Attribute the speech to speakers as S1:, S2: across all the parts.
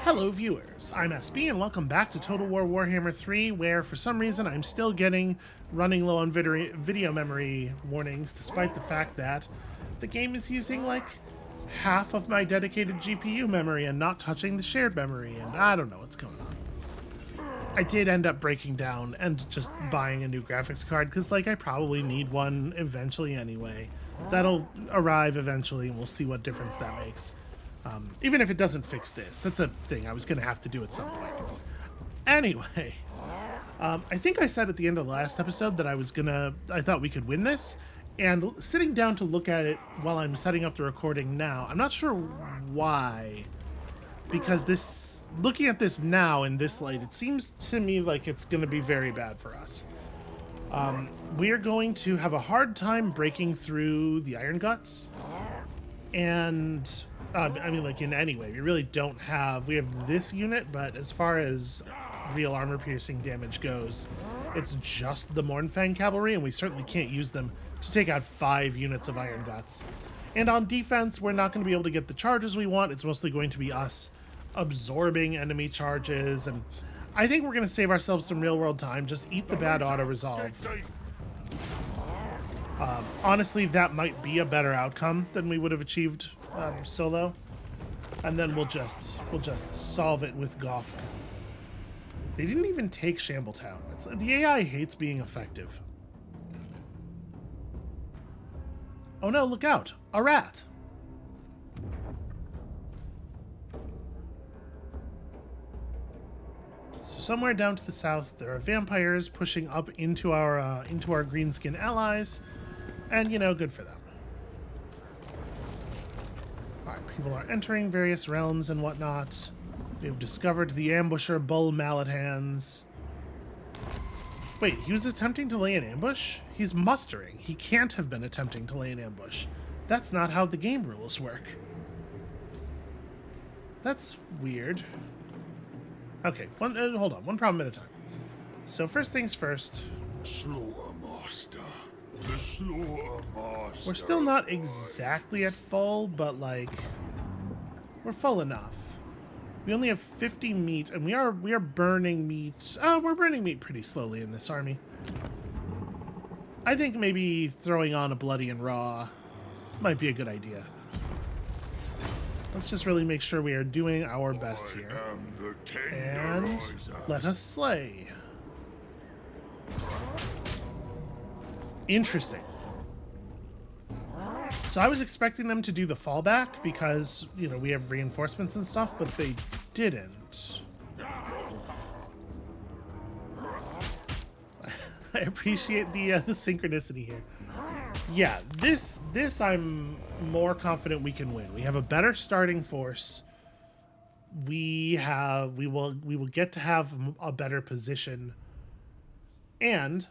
S1: Hello viewers, I'm SB and welcome back to Total War Warhammer 3, where for some reason I'm still getting running low on video memory warnings, despite the fact that the game is using like half of my dedicated GPU memory and not touching the shared memory, and I don't know what's going on. I did end up breaking down and just buying a new graphics card, because like I probably need one eventually anyway. That'll arrive eventually and we'll see what difference that makes. Even if it doesn't fix this, that's a thing I was going to have to do at some point. Anyway, I think I said at the end of the last episode that I thought we could win this, and sitting down to look at it while I'm setting up the recording now, I'm not sure why, because looking at this now in this light, it seems to me like it's going to be very bad for us. We are going to have a hard time breaking through the Iron Guts, and I mean, like, in any way, we really don't have... We have this unit, but as far as real armor-piercing damage goes, it's just the Mournfang Cavalry, and we certainly can't use them to take out 5 units of Iron Guts. And on defense, we're not going to be able to get the charges we want. It's mostly going to be us absorbing enemy charges, and I think we're going to save ourselves some real-world time. Just eat the bad auto-resolve. Honestly, that might be a better outcome than we would have achieved solo, and then we'll just solve it with Goff. They didn't even take Shambletown. The AI hates being effective. Oh no, look out! A rat! So somewhere down to the south, there are vampires pushing up into our greenskin allies, and you know, good for them. People are entering various realms and whatnot. We've discovered the ambusher Bull Mallet Hands. Wait, he was attempting to lay an ambush? He's mustering. He can't have been attempting to lay an ambush. That's not how the game rules work. That's weird. Okay, hold on. One problem at a time. So first things first.
S2: Slaughtermaster. The Slaughtermaster.
S1: We're still not exactly at full, but like... we're full enough. We only have 50 meat, and we are burning meat. We're burning meat pretty slowly in this army. I think maybe throwing on a bloody and raw might be a good idea. Let's just really make sure we are doing our best here. And let us slay. Interesting. So I was expecting them to do the fallback because, you know, we have reinforcements and stuff, but they didn't. I appreciate the synchronicity here. Yeah, this I'm more confident we can win. We have a better starting force. We will get to have a better position, and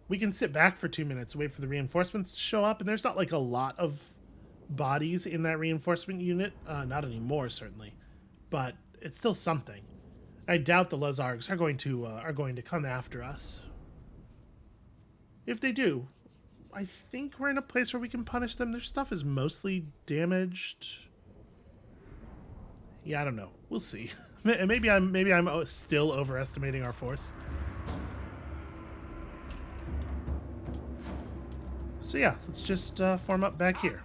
S1: we can sit back for 2 minutes and wait for the reinforcements to show up, and there's not like a lot of bodies in that reinforcement unit. Not anymore, certainly, but it's still something. I doubt the Lazargs are going to come after us. If they do, I think we're in a place where we can punish them. Their stuff is mostly damaged. Yeah, I don't know. We'll see. Maybe I'm still overestimating our force. So yeah, let's just form up back here.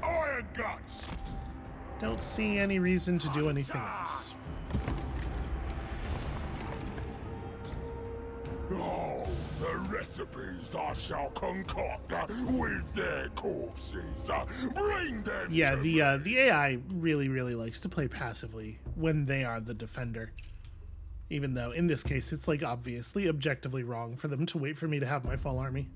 S2: Iron Guts.
S1: Don't see any reason to do anything else.
S2: Oh, the recipes I shall concoct with their corpses. Bring them.
S1: Yeah, the AI really likes to play passively when they are the defender. Even though, in this case, it's like obviously objectively wrong for them to wait for me to have my full army.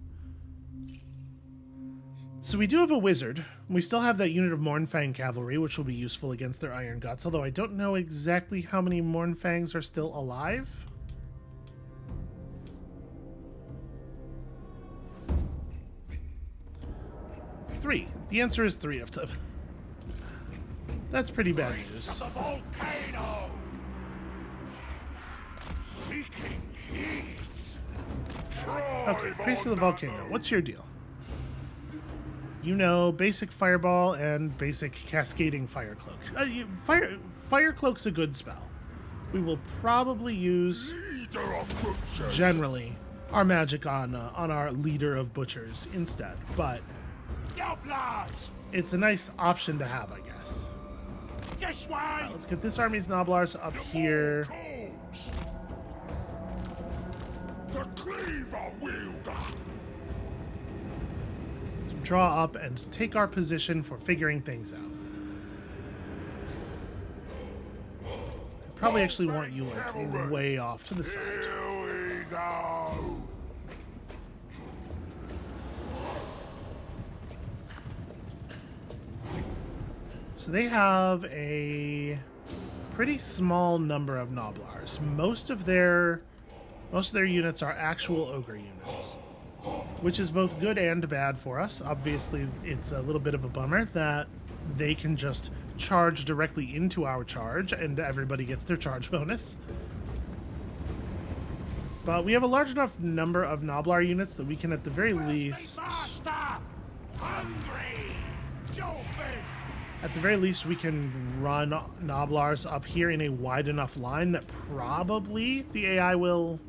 S1: So we do have a wizard. We still have that unit of Mournfang Cavalry, which will be useful against their Iron Guts, although I don't know exactly how many Mournfangs are still alive. Three. The answer is 3 of them. That's pretty bad news.
S2: The volcano. Seeking heat.
S1: Okay, Priest of the Volcano, what's your deal? You know, basic fireball and basic cascading fire cloak. Fire cloak's a good spell. We will probably use
S2: Leader of butchers.
S1: generally our magic on our leader of butchers instead, but
S2: Noblars.
S1: it's a nice option to have, I guess.
S2: This way.
S1: Let's get this army's Noblars up here.
S2: Calls. The cleaver wielder.
S1: Let's draw up and take our position for figuring things out. I probably actually want you like way off to the side.
S2: Here we go.
S1: So they have a pretty small number of Noblars. Most of their units are actual ogre units, which is both good and bad for us. Obviously, it's a little bit of a bummer that they can just charge directly into our charge and everybody gets their charge bonus. But we have a large enough number of Noblar units that we can at the very least...
S2: Master. Hungry. Jumping.
S1: At the very least, we can run Noblars up here in a wide enough line that probably the AI will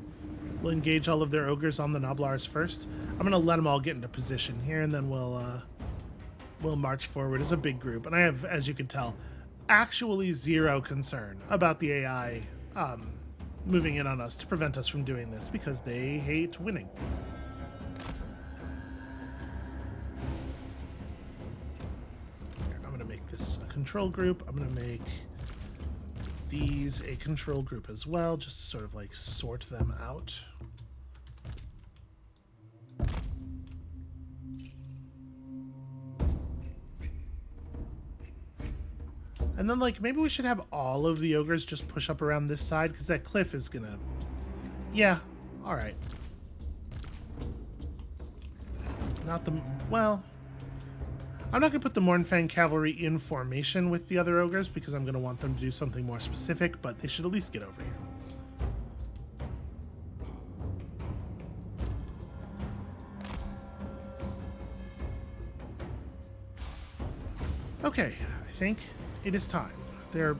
S1: engage all of their ogres on the Noblars first. I'm going to let them all get into position here, and then we'll march forward as a big group. And I have, as you can tell, actually zero concern about the AI moving in on us to prevent us from doing this, because they hate winning. This a control group. I'm going to make these a control group as well, just to sort of like sort them out. And then like maybe we should have all of the ogres just push up around this side, because that cliff is gonna... Yeah, alright. Not the... Well... I'm not going to put the Mornfang Cavalry in formation with the other ogres, because I'm going to want them to do something more specific, but they should at least get over here. Okay, I think it is time. They're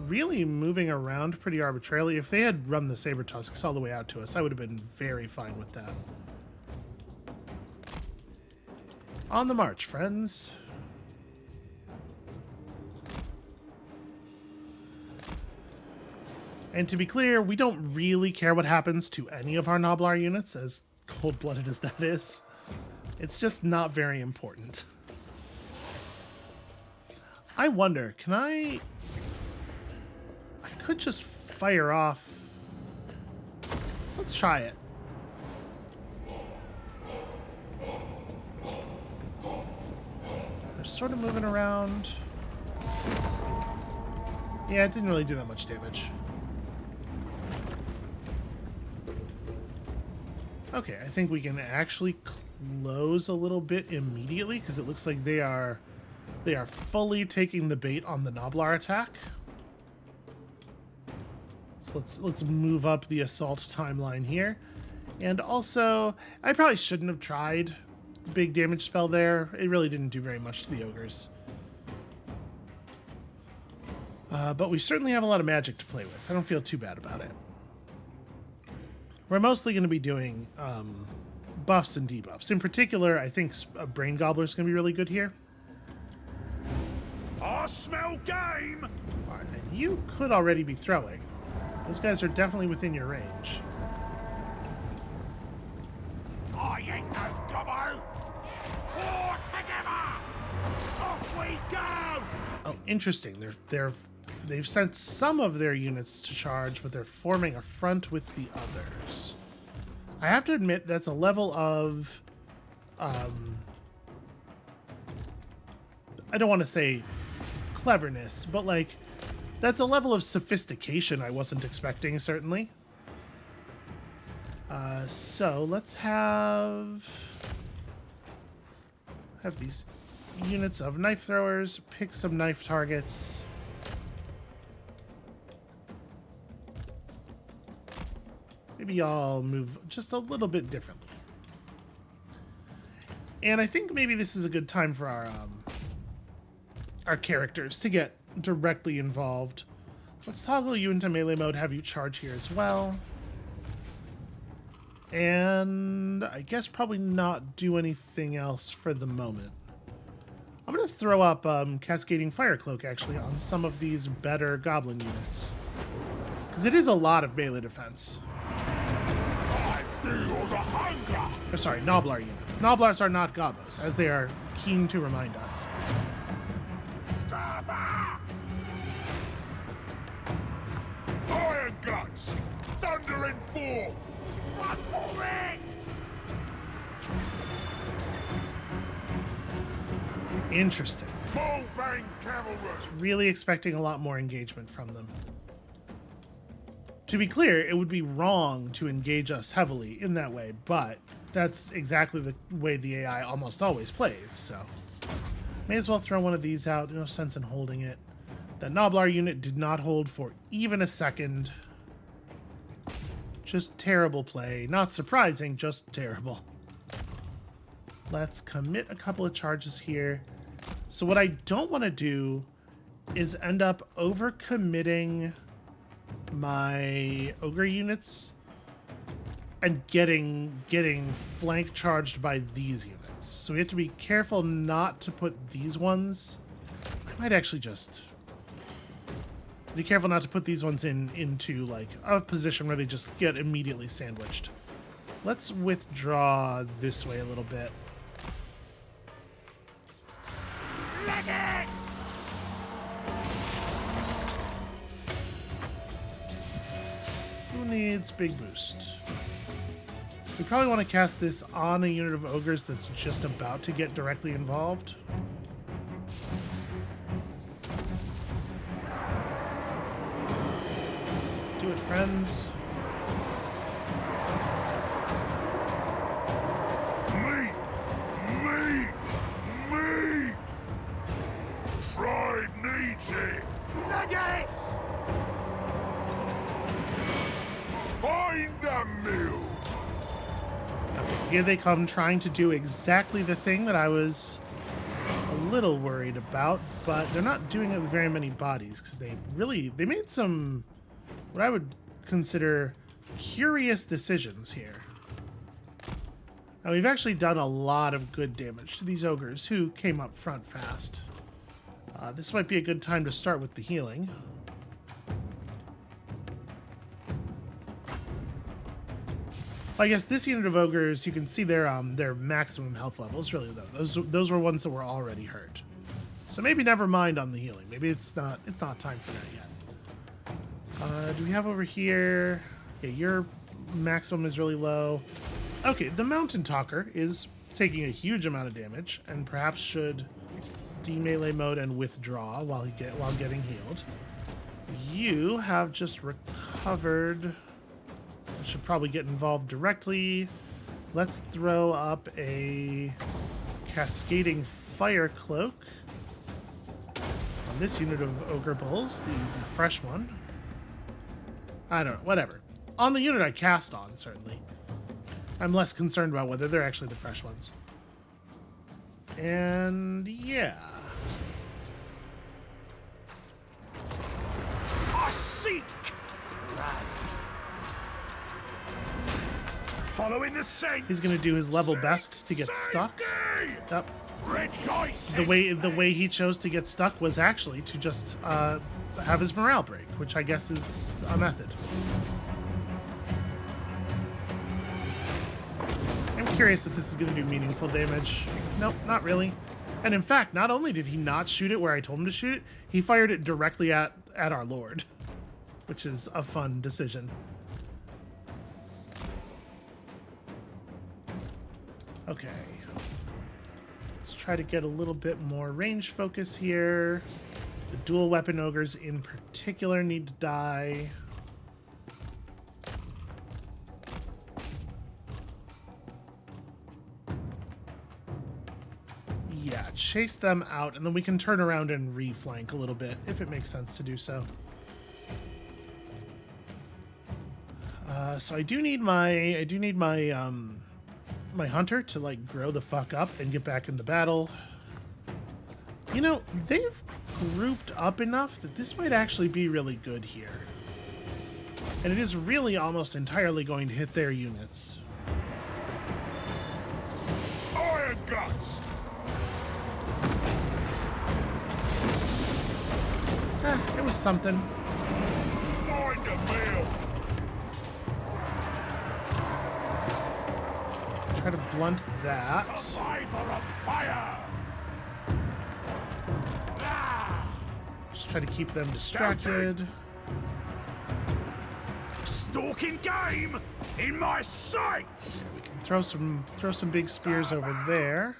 S1: really moving around pretty arbitrarily. If they had run the Saber Tusks all the way out to us, I would have been very fine with that. On the march, friends. And to be clear, we don't really care what happens to any of our Noblar units, as cold-blooded as that is. It's just not very important. I wonder, can I could just fire off... Let's try it. Sort of moving around. Yeah, it didn't really do that much damage. Okay, I think we can actually close a little bit immediately, because it looks like they are fully taking the bait on the Noblar attack. So let's move up the assault timeline here. And also, I probably shouldn't have tried the big damage spell there. It really didn't do very much to the ogres. But we certainly have a lot of magic to play with. I don't feel too bad about it. We're mostly going to be doing buffs and debuffs. In particular, I think a Brain Gobbler is going to be really good here.
S2: I smell game.
S1: All right, and you could already be throwing. Those guys are definitely within your range.
S2: I ain't no gobbo. War together. Off we go.
S1: Oh, interesting. They've sent some of their units to charge, but they're forming a front with the others. I have to admit that's a level of I don't want to say cleverness, but like that's a level of sophistication I wasn't expecting, certainly. So let's have these units of knife throwers, pick some knife targets. Maybe I'll move just a little bit differently. And I think maybe this is a good time for our characters to get directly involved. Let's toggle you into melee mode, have you charge here as well. And I guess probably not do anything else for the moment. I'm going to throw up Cascading Fire Cloak, actually, on some of these better Goblin units. Because it is a lot of melee defense.
S2: I feel the hunger.
S1: Or sorry, Nobblar units. Nobblars are not Gobos, as they are keen to remind us.
S2: Iron guts, thundering forth. Run for it!
S1: Interesting.
S2: Bullfang cavalry.
S1: Really expecting a lot more engagement from them. To be clear, it would be wrong to engage us heavily in that way, but that's exactly the way the AI almost always plays, so... May as well throw one of these out, no sense in holding it. That Nobblar unit did not hold for even a second. Just terrible play. Not surprising, just terrible. Let's commit a couple of charges here. So what I don't want to do is end up over-committing my ogre units and getting flank charged by these units. So we have to be careful not to put these ones... I might actually just... Be careful not to put these ones into like a position where they just get immediately sandwiched. Let's withdraw this way a little bit. Who needs big boost? We probably want to cast this on a unit of ogres that's just about to get directly involved. Do it, friends.
S2: Me! Fried meaty! Nugget! Find the meal!
S1: Okay, here they come trying to do exactly the thing that I was a little worried about, but they're not doing it with very many bodies because they made some what I would consider curious decisions here. Now, we've actually done a lot of good damage to these ogres who came up front fast. This might be a good time to start with the healing. I guess this unit of ogres, you can see their maximum health levels. Really, though, those were ones that were already hurt. So maybe never mind on the healing. Maybe it's not time for that yet. Do we have over here? Yeah, your maximum is really low. Okay, the Mountain Talker is taking a huge amount of damage and perhaps should de-melee mode and withdraw while getting healed. You have just recovered. Should probably get involved directly. Let's throw up a Cascading Fire Cloak on this unit of Ogre Bulls, the fresh one. I don't know, whatever. On the unit I cast on, certainly. I'm less concerned about whether they're actually the fresh ones. And yeah.
S2: I seek! Following the scent.
S1: He's gonna do his level best to get stuck. Yep. The way he chose to get stuck was actually to just have his morale break, which I guess is a method. I'm curious if this is gonna do meaningful damage. Nope, not really. And in fact, not only did he not shoot it where I told him to shoot it, he fired it directly at our Lord, which is a fun decision. Okay. Let's try to get a little bit more range focus here. The dual weapon ogres in particular need to die. Yeah, chase them out, and then we can turn around and reflank a little bit if it makes sense to do so. So I do need my my hunter to like grow the fuck up and get back in the battle. You know, they've grouped up enough that this might actually be really good here. And it is really almost entirely going to hit their units.
S2: Iron guts!
S1: It was something.
S2: Find a meal!
S1: Try to blunt that.
S2: Survivor of fire!
S1: Just try to keep them distracted.
S3: Stalking game in my sights.
S1: We can throw some big spears over there.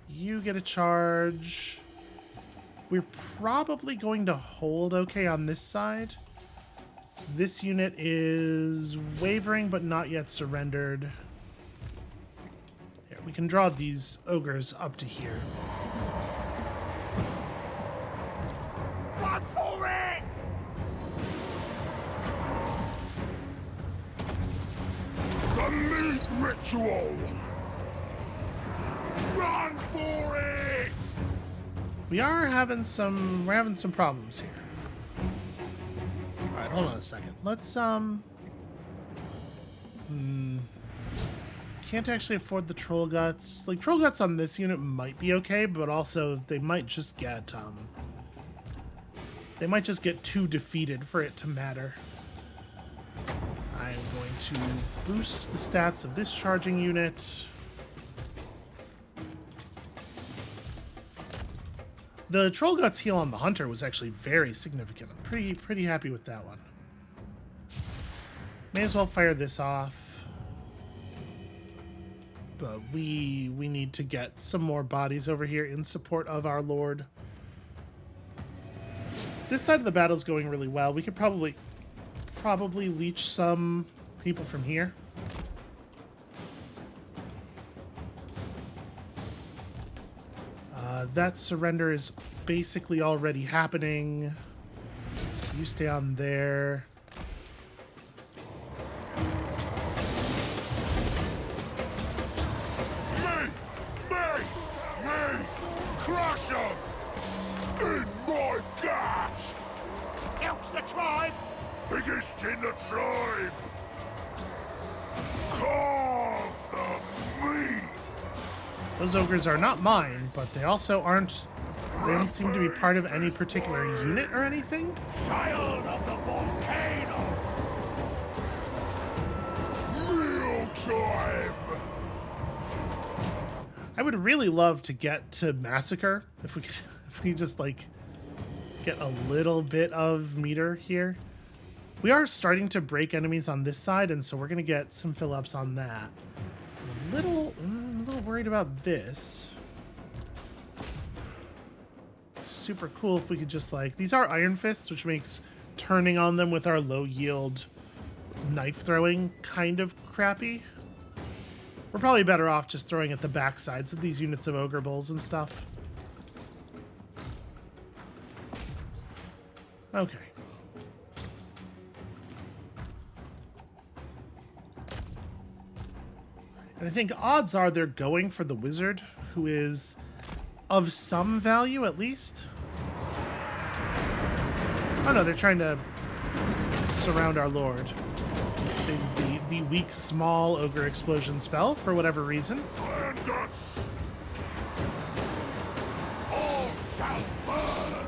S1: You get a charge. We're probably going to hold okay on this side. This unit is wavering but not yet surrendered. Here, we can draw these ogres up to here.
S3: Run for it!
S2: The meat ritual! Run for it!
S1: We're having some problems here. Alright, hold on a second. Let's can't actually afford the troll guts. Like, troll guts on this unit might be okay, but also they might just get too defeated for it to matter. I'm going to boost the stats of this charging unit. The troll guts heal on the hunter was actually very significant. I'm pretty happy with that one. May as well fire this off. But we need to get some more bodies over here in support of our lord. This side of the battle's going really well. We could probably leech some people from here. That surrender is basically already happening. So you stay on there.
S2: Me! Crush him! In my guts!
S3: Helps the tribe.
S2: Biggest in the tribe! Carve the meat!
S1: Those ogres are not mine, but they also aren't... They don't seem to be part of any particular unit or anything.
S3: Child of the volcano.
S2: Meal time!
S1: I would really love to get to Massacre if we could just like get a little bit of meter here. We are starting to break enemies on this side, and so we're gonna get some fill-ups on that. I'm a little worried about this. Super cool if we could just like... These are iron fists, which makes turning on them with our low yield knife throwing kind of crappy. We're probably better off just throwing at the back sides of these units of ogre bulls and stuff. Okay. And I think odds are they're going for the wizard, who is of some value at least. Oh no, they're trying to surround our lord. The weak, small ogre explosion spell, for whatever reason.
S2: Iron guts! All shall burn!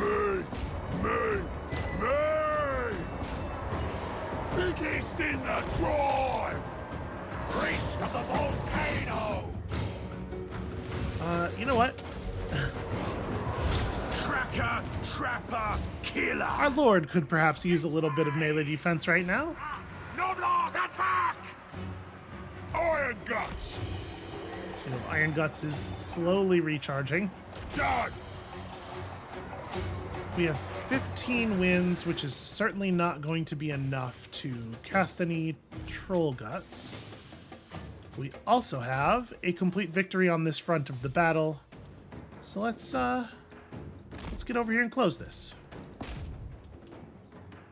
S2: Me! Biggest in the tribe! Priest of the volcano!
S1: You know what?
S3: Tracker, trapper, killer.
S1: Our lord could perhaps use a little bit of melee defense right now.
S3: Noblars attack!
S2: Iron guts!
S1: So Iron Guts is slowly recharging.
S2: Done!
S1: We have 15 wins, which is certainly not going to be enough to cast any Troll Guts. We also have a complete victory on this front of the battle. So let's get over here and close this.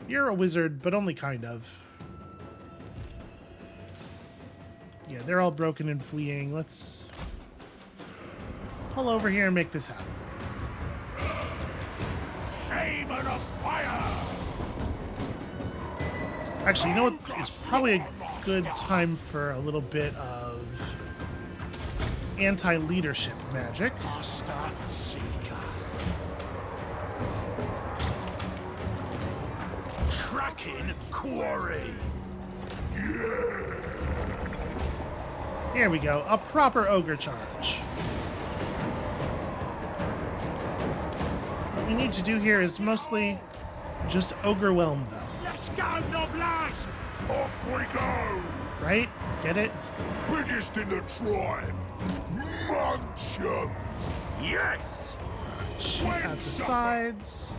S1: You're a wizard, but only kind of. Yeah, they're all broken and fleeing. Let's pull over here and make this happen.
S3: Shaman of fire!
S1: Actually, you know what is probably a good time for a little bit of anti-leadership magic.
S3: Master Seeker. Tracking quarry.
S1: Here we go, a proper ogre charge. What we need to do here is mostly just ogre-whelm, though.
S3: Let's go, Noblage!
S2: Off we go!
S1: Right? Get it? It's
S2: Biggest in the tribe! Munch 'em!
S3: Yes!
S1: shoot at the sides.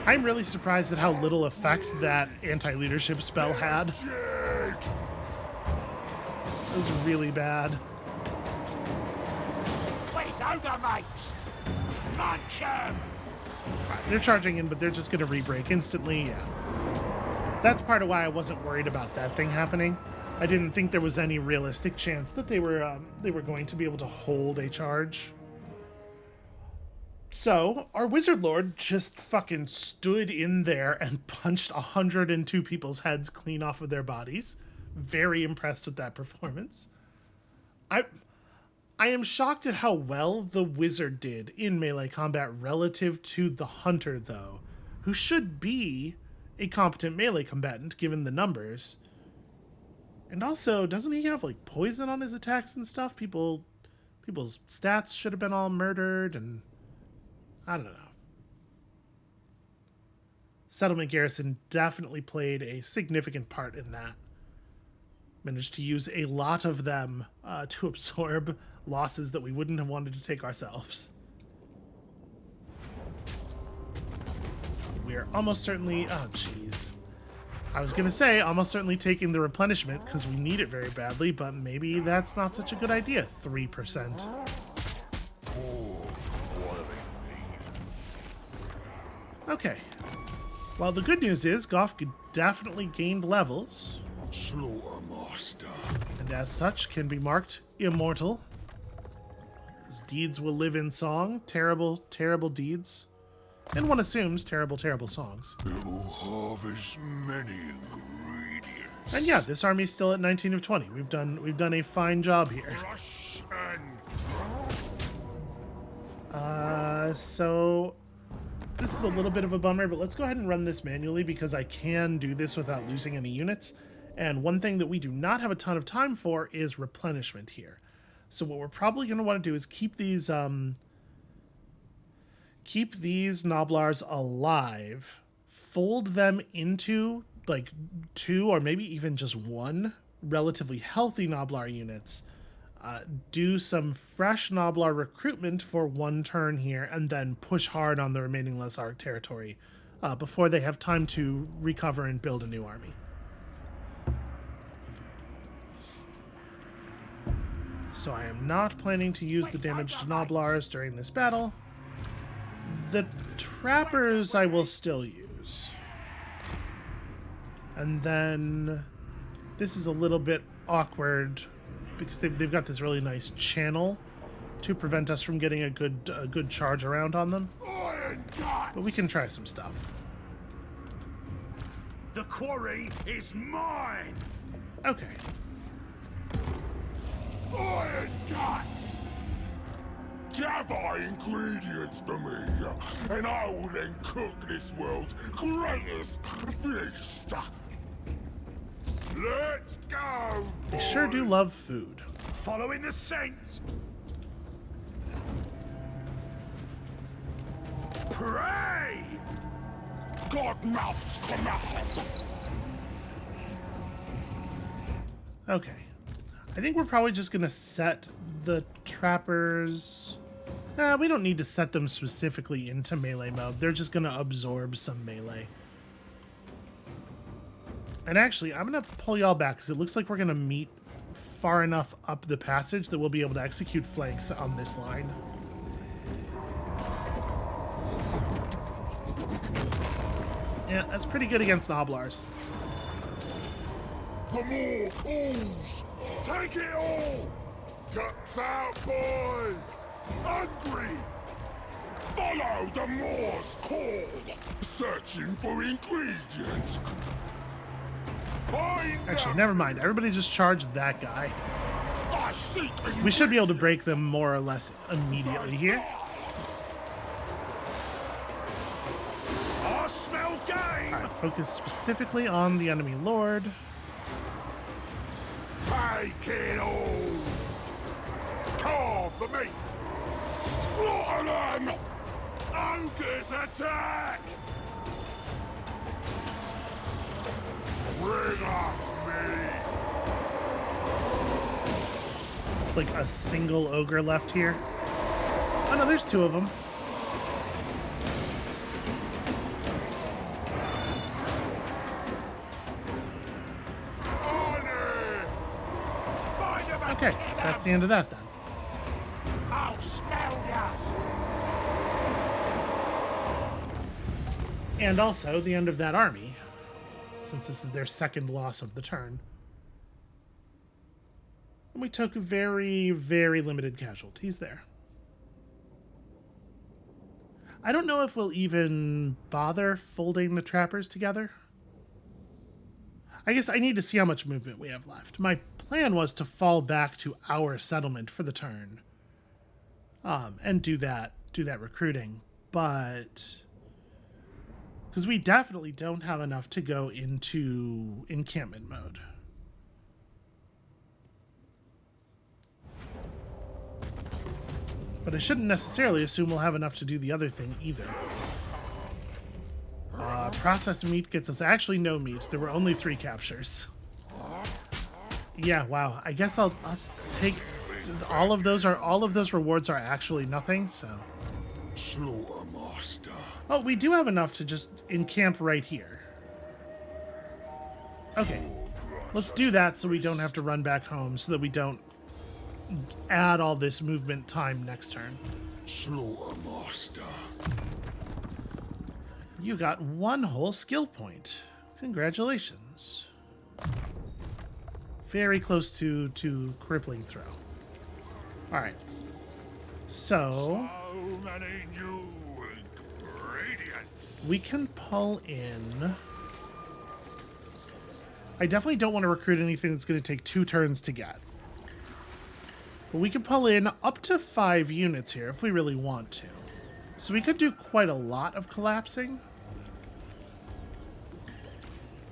S1: I'm really surprised at how little effect that anti-leadership spell had. It was really bad.
S3: Where's ogre mates? Munch 'em!
S1: They're charging in, but they're just going to re-break instantly. Yeah. That's part of why I wasn't worried about that thing happening. I didn't think there was any realistic chance that they were going to be able to hold a charge. So, our Wizard Lord just fucking stood in there and punched 102 people's heads clean off of their bodies. Very impressed with that performance. I am shocked at how well the Wizard did in melee combat relative to the Hunter, though, who should be a competent melee combatant given the numbers. And also, doesn't he have like poison on his attacks and stuff? People's stats should have been all murdered, and I don't know. Settlement Garrison definitely played a significant part in that. Managed to use a lot of them to absorb losses that we wouldn't have wanted to take ourselves. We are almost certainly... Oh, jeez. I was going to say almost certainly taking the replenishment because we need it very badly, but maybe that's not such a good idea. 3%. Okay. Well, the good news is Goff definitely gained levels,
S2: Slaughtermaster.
S1: and as such can be marked immortal. His deeds will live in song. Terrible, terrible deeds. And one assumes terrible, terrible songs.
S2: It will harvest many ingredients.
S1: And yeah, this army's still at 19 of 20. We've done a fine job here.
S2: Crush and
S1: So this is a little bit of a bummer, but let's go ahead and run this manually because I can do this without losing any units. And one thing that we do not have a ton of time for is replenishment here. So what we're probably going to want to do is keep these Noblars alive, fold them into like 2 or maybe even just 1 relatively healthy Noblar units, do some fresh Noblar recruitment for 1 turn here, and then push hard on the remaining Lesark territory before they have time to recover and build a new army. So I am not planning to use the damaged Noblars during this battle. The Trappers I will still use. And then this is a little bit awkward because they've got this really nice channel to prevent us from getting a good charge around on them. But we can try some stuff.
S3: The quarry is mine!
S1: Okay.
S2: iron guts! Gather ingredients for me, and I will then cook this world's greatest feast. Let's go!
S1: They sure do love food.
S3: Following the saints! Pray!
S2: Godmouth's command!
S1: Okay. I think we're probably just going to set the Trappers... we don't need to set them specifically into melee mode. They're just going to absorb some melee. And actually, I'm going to pull y'all back because it looks like we're going to meet far enough up the passage that we'll be able to execute flanks on this line. Yeah, that's pretty good against Noblars.
S2: The more calls! Take it all! Guts out, boys! Hungry! Follow the Moor's call! Searching for ingredients! Find
S1: Actually,
S2: them!
S1: never mind. Everybody just charge that guy.
S2: I seek
S1: We should be able to break them more or less immediately here.
S2: I smell game!
S1: Alright, focus specifically on the enemy lord.
S2: Take it all! Carve the meat! Slaughter them! Ogres attack! Bring us meat!
S1: It's like a single ogre left here. Oh no, there's two of them. Okay, that's the end of that then.
S3: I'll smell ya!
S1: And also the end of that army, since this is their second loss of the turn. And we took very, very limited casualties there. I don't know if we'll even bother folding the trappers together. I guess I need to see how much movement we have left. My plan was to fall back to our settlement for the turn, and do that recruiting, but because we definitely don't have enough to go into encampment mode. But I shouldn't necessarily assume we'll have enough to do the other thing either. Processed meat gets us actually no meat. There were only 3 captures. Yeah, wow. I guess I'll take all of those rewards are actually nothing, so.
S2: Slaughter master.
S1: Oh, we do have enough to just encamp right here. Okay. Let's do that so we don't have to run back home, so that we don't add all this movement time next turn.
S2: Slaughter master.
S1: You got 1 whole skill point. Congratulations. Very close to crippling throw. Alright. So
S2: many new ingredients.
S1: we can pull in. I definitely don't want to recruit anything that's going to take 2 turns to get. But we can pull in up to 5 units here if we really want to. So we could do quite a lot of collapsing.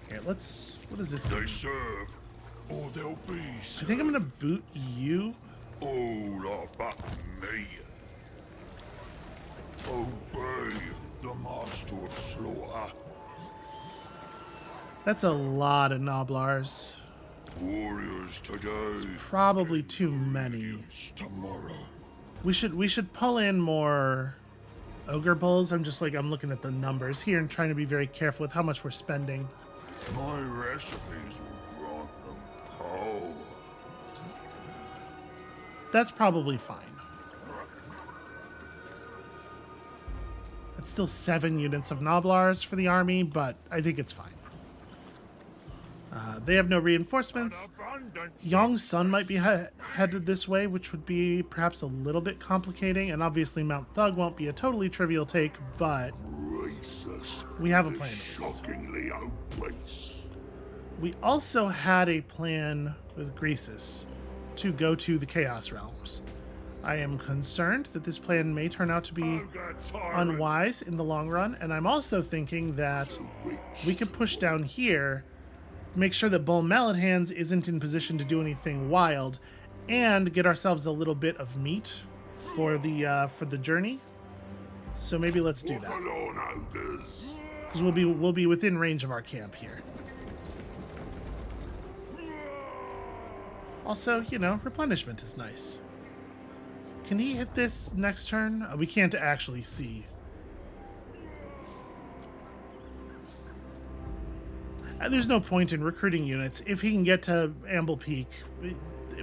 S1: Here, let's... What is this?
S2: They serve, or they'll be
S1: I
S2: served.
S1: think I'm going to boot you.
S2: All about me. Obey the master of slaughter.
S1: That's a lot of Noblars.
S2: Warriors today.
S1: Probably too many.
S2: Tomorrow.
S1: We should pull in more ogre bulls. I'm looking at the numbers here and trying to be very careful with how much we're spending.
S2: My recipes will grant them power.
S1: That's probably fine. That's still 7 units of Noblars for the army, but I think it's fine. They have no reinforcements. Yong's son might be headed this way, which would be perhaps a little bit complicating, and obviously Mount Thug won't be a totally trivial take, but we have a plan.
S2: Shockingly outplaced.
S1: We also had a plan with Greasus to go to the Chaos Realms. I am concerned that this plan may turn out to be unwise in the long run, and I'm also thinking that we could push down here, make sure that Bull Mallet Hands isn't in position to do anything wild, and get ourselves a little bit of meat for the journey. So maybe let's do that, because we'll be within range of our camp here. Also, you know, replenishment is nice. Can he hit this next turn? We can't actually see. There's no point in recruiting units. If he can get to Amble Peak,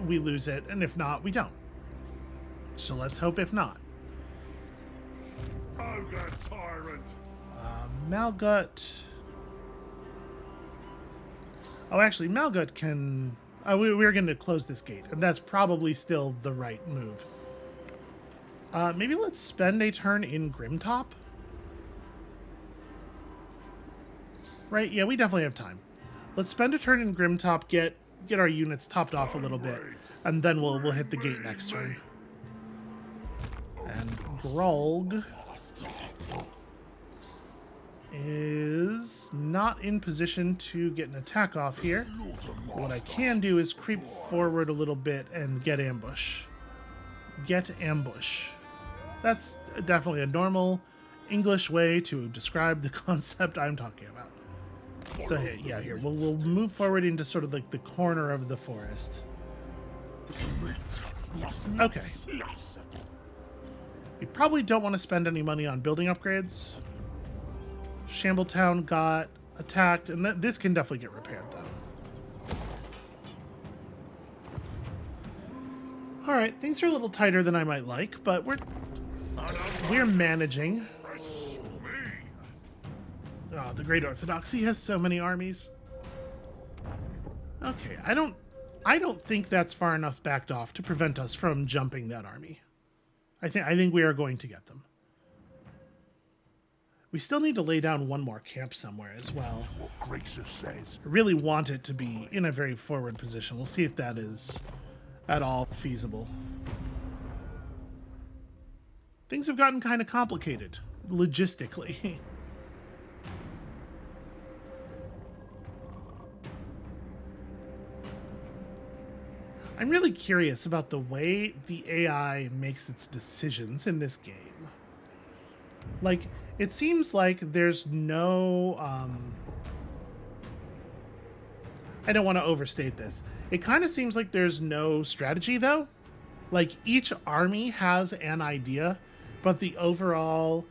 S1: we lose it, and if not, we don't. So let's hope if not.
S2: Ogre tyrant.
S1: Malgut. Oh, actually, Malgut can... we're going to close this gate, and that's probably still the right move. Maybe let's spend a turn in Grimtop? Right? Yeah, we definitely have time. Let's spend a turn in Grimtop, get our units topped off a little bit, and then we'll hit the gate next turn. And Grolg is not in position to get an attack off here. What I can do is creep forward a little bit and get ambush. Get ambush. That's definitely a normal English way to describe the concept I'm talking about. So yeah, here we'll move forward into sort of like the corner of the forest. Okay. We probably don't want to spend any money on building upgrades. Shambletown got attacked, and this can definitely get repaired, though. Alright, things are a little tighter than I might like, but we're managing. Oh, the Great Orthodoxy has so many armies. Okay, I don't think that's far enough backed off to prevent us from jumping that army. I think we are going to get them. We still need to lay down one more camp somewhere as well.
S2: What Gracer says.
S1: I really want it to be in a very forward position. We'll see if that is at all feasible. Things have gotten kind of complicated, logistically. I'm really curious about the way the AI makes its decisions in this game. Like, it seems like there's no, I don't want to overstate this. It kind of seems like there's no strategy, though. Like, each army has an idea, but the overall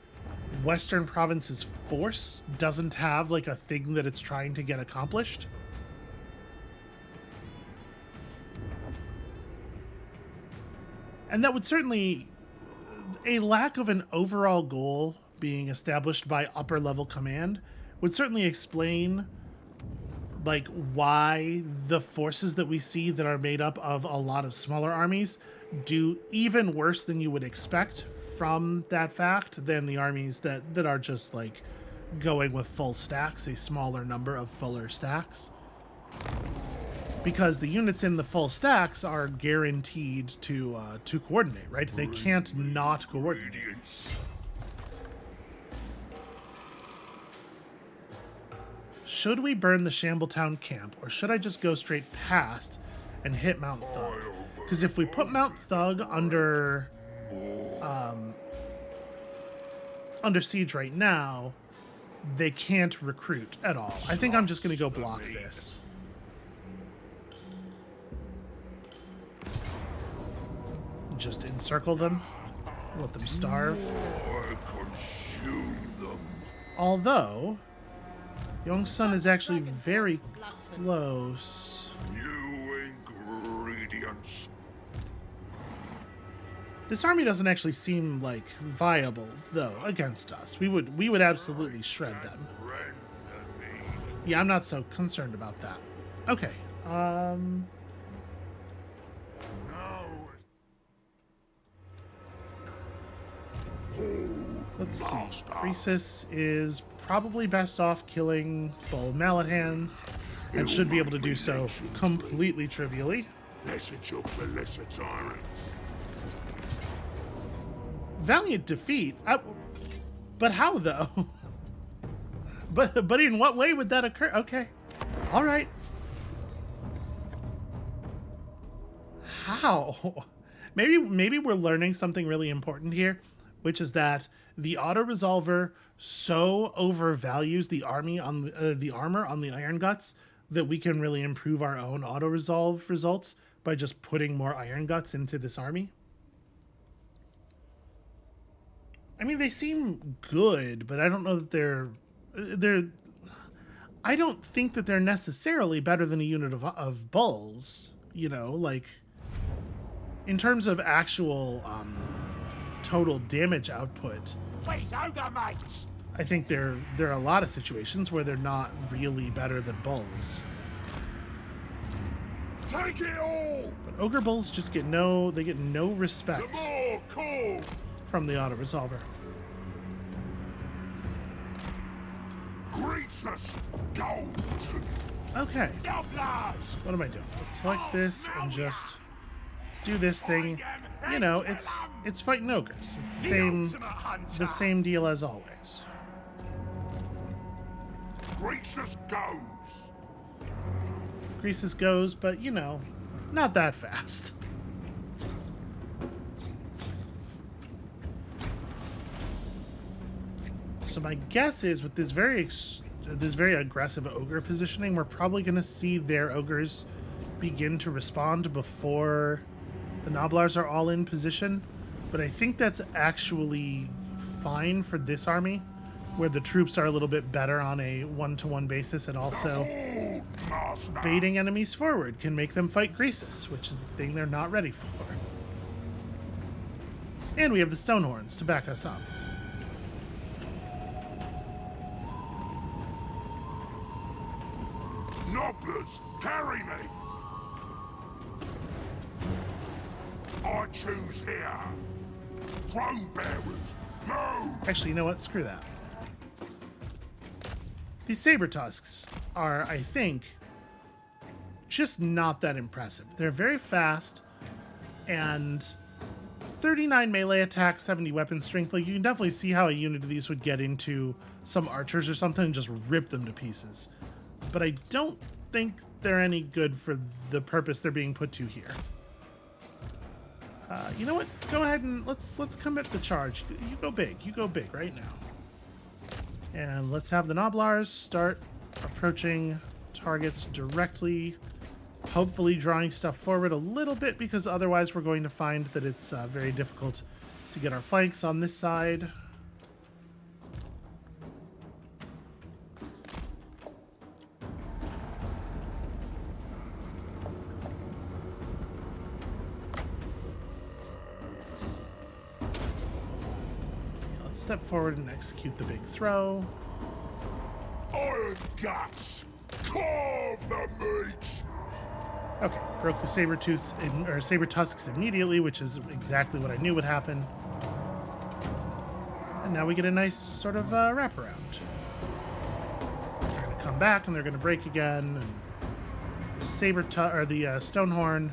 S1: Western Province's force doesn't have, like, a thing that it's trying to get accomplished. And that would certainly... a lack of an overall goal being established by upper level command would certainly explain like why the forces that we see that are made up of a lot of smaller armies do even worse than you would expect from that fact than the armies that are just like going with full stacks, a smaller number of fuller stacks. Because the units in the full stacks are guaranteed to coordinate, right? They can't not coordinate. Should we burn the Shambletown camp, or should I just go straight past and hit Mount Thug? Because if we put Mount Thug under siege right now, they can't recruit at all. I think I'm just going to go block this. Just encircle them, let them starve. Although, Yongsun is actually very close.
S2: New ingredients.
S1: This army doesn't actually seem like viable, though, against us. We would absolutely shred them. Yeah, I'm not so concerned about that. Okay. Let's see. Croesus is probably best off killing full mallet hands, and should be able to do so completely trivially. Valiant defeat? But how, though? But in what way would that occur? Okay. All right. How? Maybe we're learning something really important here, which is that the auto-resolver so overvalues the army on the armor on the Iron Guts that we can really improve our own auto-resolve results by just putting more Iron Guts into this army. I mean, they seem good, but I don't know that they're I don't think that they're necessarily better than a unit of bulls, you know, like in terms of actual total damage output.
S3: Please, ogre mates!
S1: I think there are a lot of situations where they're not really better than bulls.
S2: Take it all!
S1: But ogre bulls just get no respect
S2: More corpse!
S1: from the auto resolver.
S2: Greasus Goldtooth!
S1: Okay,
S3: Doublers!
S1: what am I doing? Let's select this and just do this thing. You know, it's fighting ogres. It's the same deal as always.
S2: Greasus goes!
S1: Greases goes, but you know, not that fast. So my guess is with this very aggressive ogre positioning, we're probably going to see their ogres begin to respond before the Noblars are all in position. But I think that's actually fine for this army, where the troops are a little bit better on a one-to-one basis, and also baiting enemies forward can make them fight Greasus, which is the thing they're not ready for. And we have the Stonehorns to back us up.
S2: Nobblers, carry me! I choose here. Throne bearers, move!
S1: Actually, you know what? Screw that. These saber tusks are, I think, just not that impressive. They're very fast, and 39 melee attack, 70 weapon strength. Like, you can definitely see how a unit of these would get into some archers or something and just rip them to pieces. But I don't think they're any good for the purpose they're being put to here. You know what? Go ahead and let's commit the charge. You go big. You go big right now. And let's have the Noblars start approaching targets directly, hopefully drawing stuff forward a little bit, because otherwise we're going to find that it's very difficult to get our flanks on this side. Step forward and execute the big throw.
S2: Iron guts! Carve the meat!
S1: Okay, broke the saber tusks immediately, which is exactly what I knew would happen. And now we get a nice sort of wraparound. They're going to come back and they're going to break again. And the the Stonehorn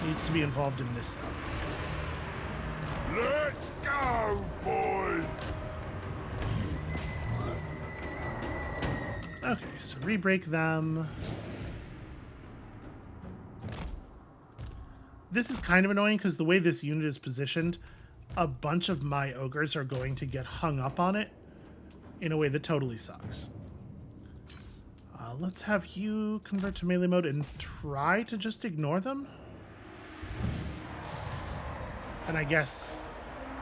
S1: needs to be involved in this stuff.
S2: Let's go, boys!
S1: Okay, so re-break them. This is kind of annoying because the way this unit is positioned, a bunch of my ogres are going to get hung up on it in a way that totally sucks. Let's have you convert to melee mode and try to just ignore them. And I guess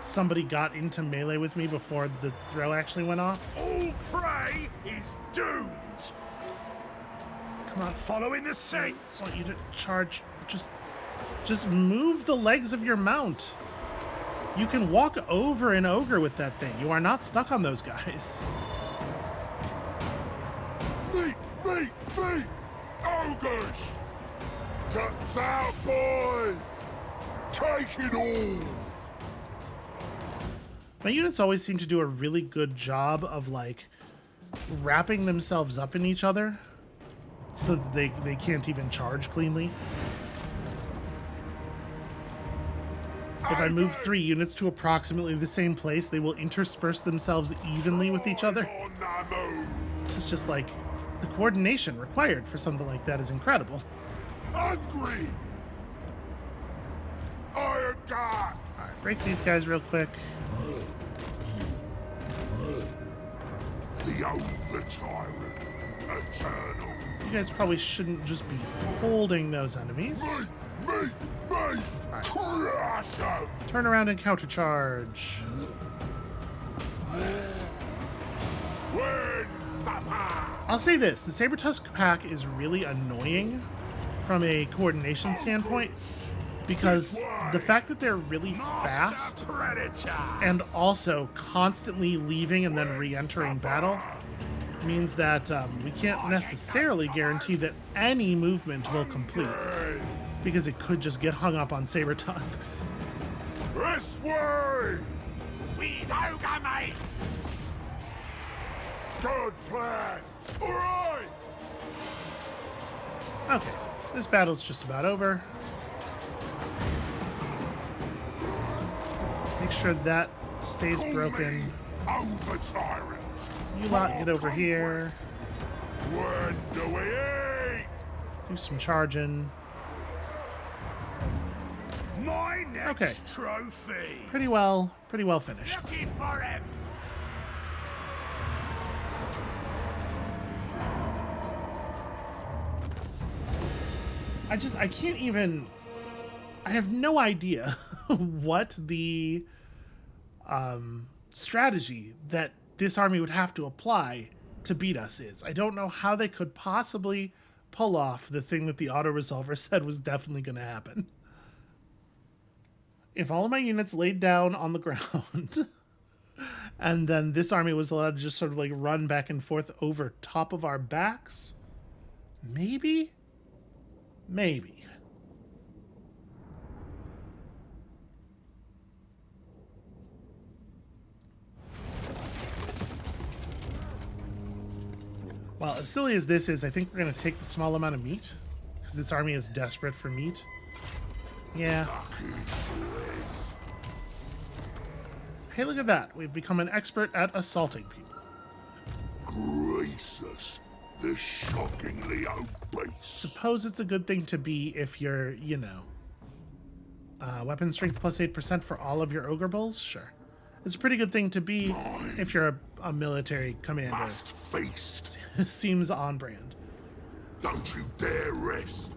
S1: somebody got into melee with me before the throw actually went off.
S3: All prey is doomed!
S1: Come on,
S3: Following the saints!
S1: I want you to charge. Just move the legs of your mount. You can walk over an ogre with that thing. You are not stuck on those guys.
S2: Me! Ogres! Cuts out, boys! Take it all!
S1: My units always seem to do a really good job of, like, wrapping themselves up in each other so that they can't even charge cleanly. If I move 3 units to approximately the same place, they will intersperse themselves evenly with each other.
S2: On the move!
S1: It's just like, the coordination required for something like that is incredible.
S2: Hungry! Iron guts!
S1: Alright, break these guys real quick.
S2: The over-tyrant, eternal.
S1: You guys probably shouldn't just be holding those enemies.
S2: Me! Crush them!
S1: Turn around and countercharge.
S2: Win supper!
S1: I'll say this, the Saber-Tusk pack is really annoying from a coordination standpoint, because the fact that they're really fast and also constantly leaving and then re-entering battle means that we can't necessarily guarantee that any movement will complete. because it could just get hung up on saber tusks.
S2: This way!
S3: We's ogre mates!
S2: Good plan! Alright!
S1: Okay, this battle's just about over. Make sure that stays broken.
S2: Over tyrants!
S1: You lot get over here.
S2: When do we eat?
S1: Do some charging.
S3: My next
S1: Okay.
S3: trophy!
S1: Pretty well finished.
S3: Looking for him!
S1: I can't even... I have no idea what the strategy that this army would have to apply to beat us is. I don't know how they could possibly pull off the thing that the auto-resolver said was definitely going to happen. If all of my units laid down on the ground and then this army was allowed to just sort of like run back and forth over top of our backs, maybe? Maybe. Well, as silly as this is, I think we're going to take the small amount of meat, because this army is desperate for meat. Yeah. Hey, look at that. We've become an expert at assaulting people.
S2: Gracious, the shockingly obese.
S1: Suppose it's a good thing to be if you're, you know... weapon strength plus 8% for all of your ogre bulls? Sure. It's a pretty good thing to be if you're a military commander.
S2: Must feast.
S1: Seems on brand.
S2: Don't you dare rest.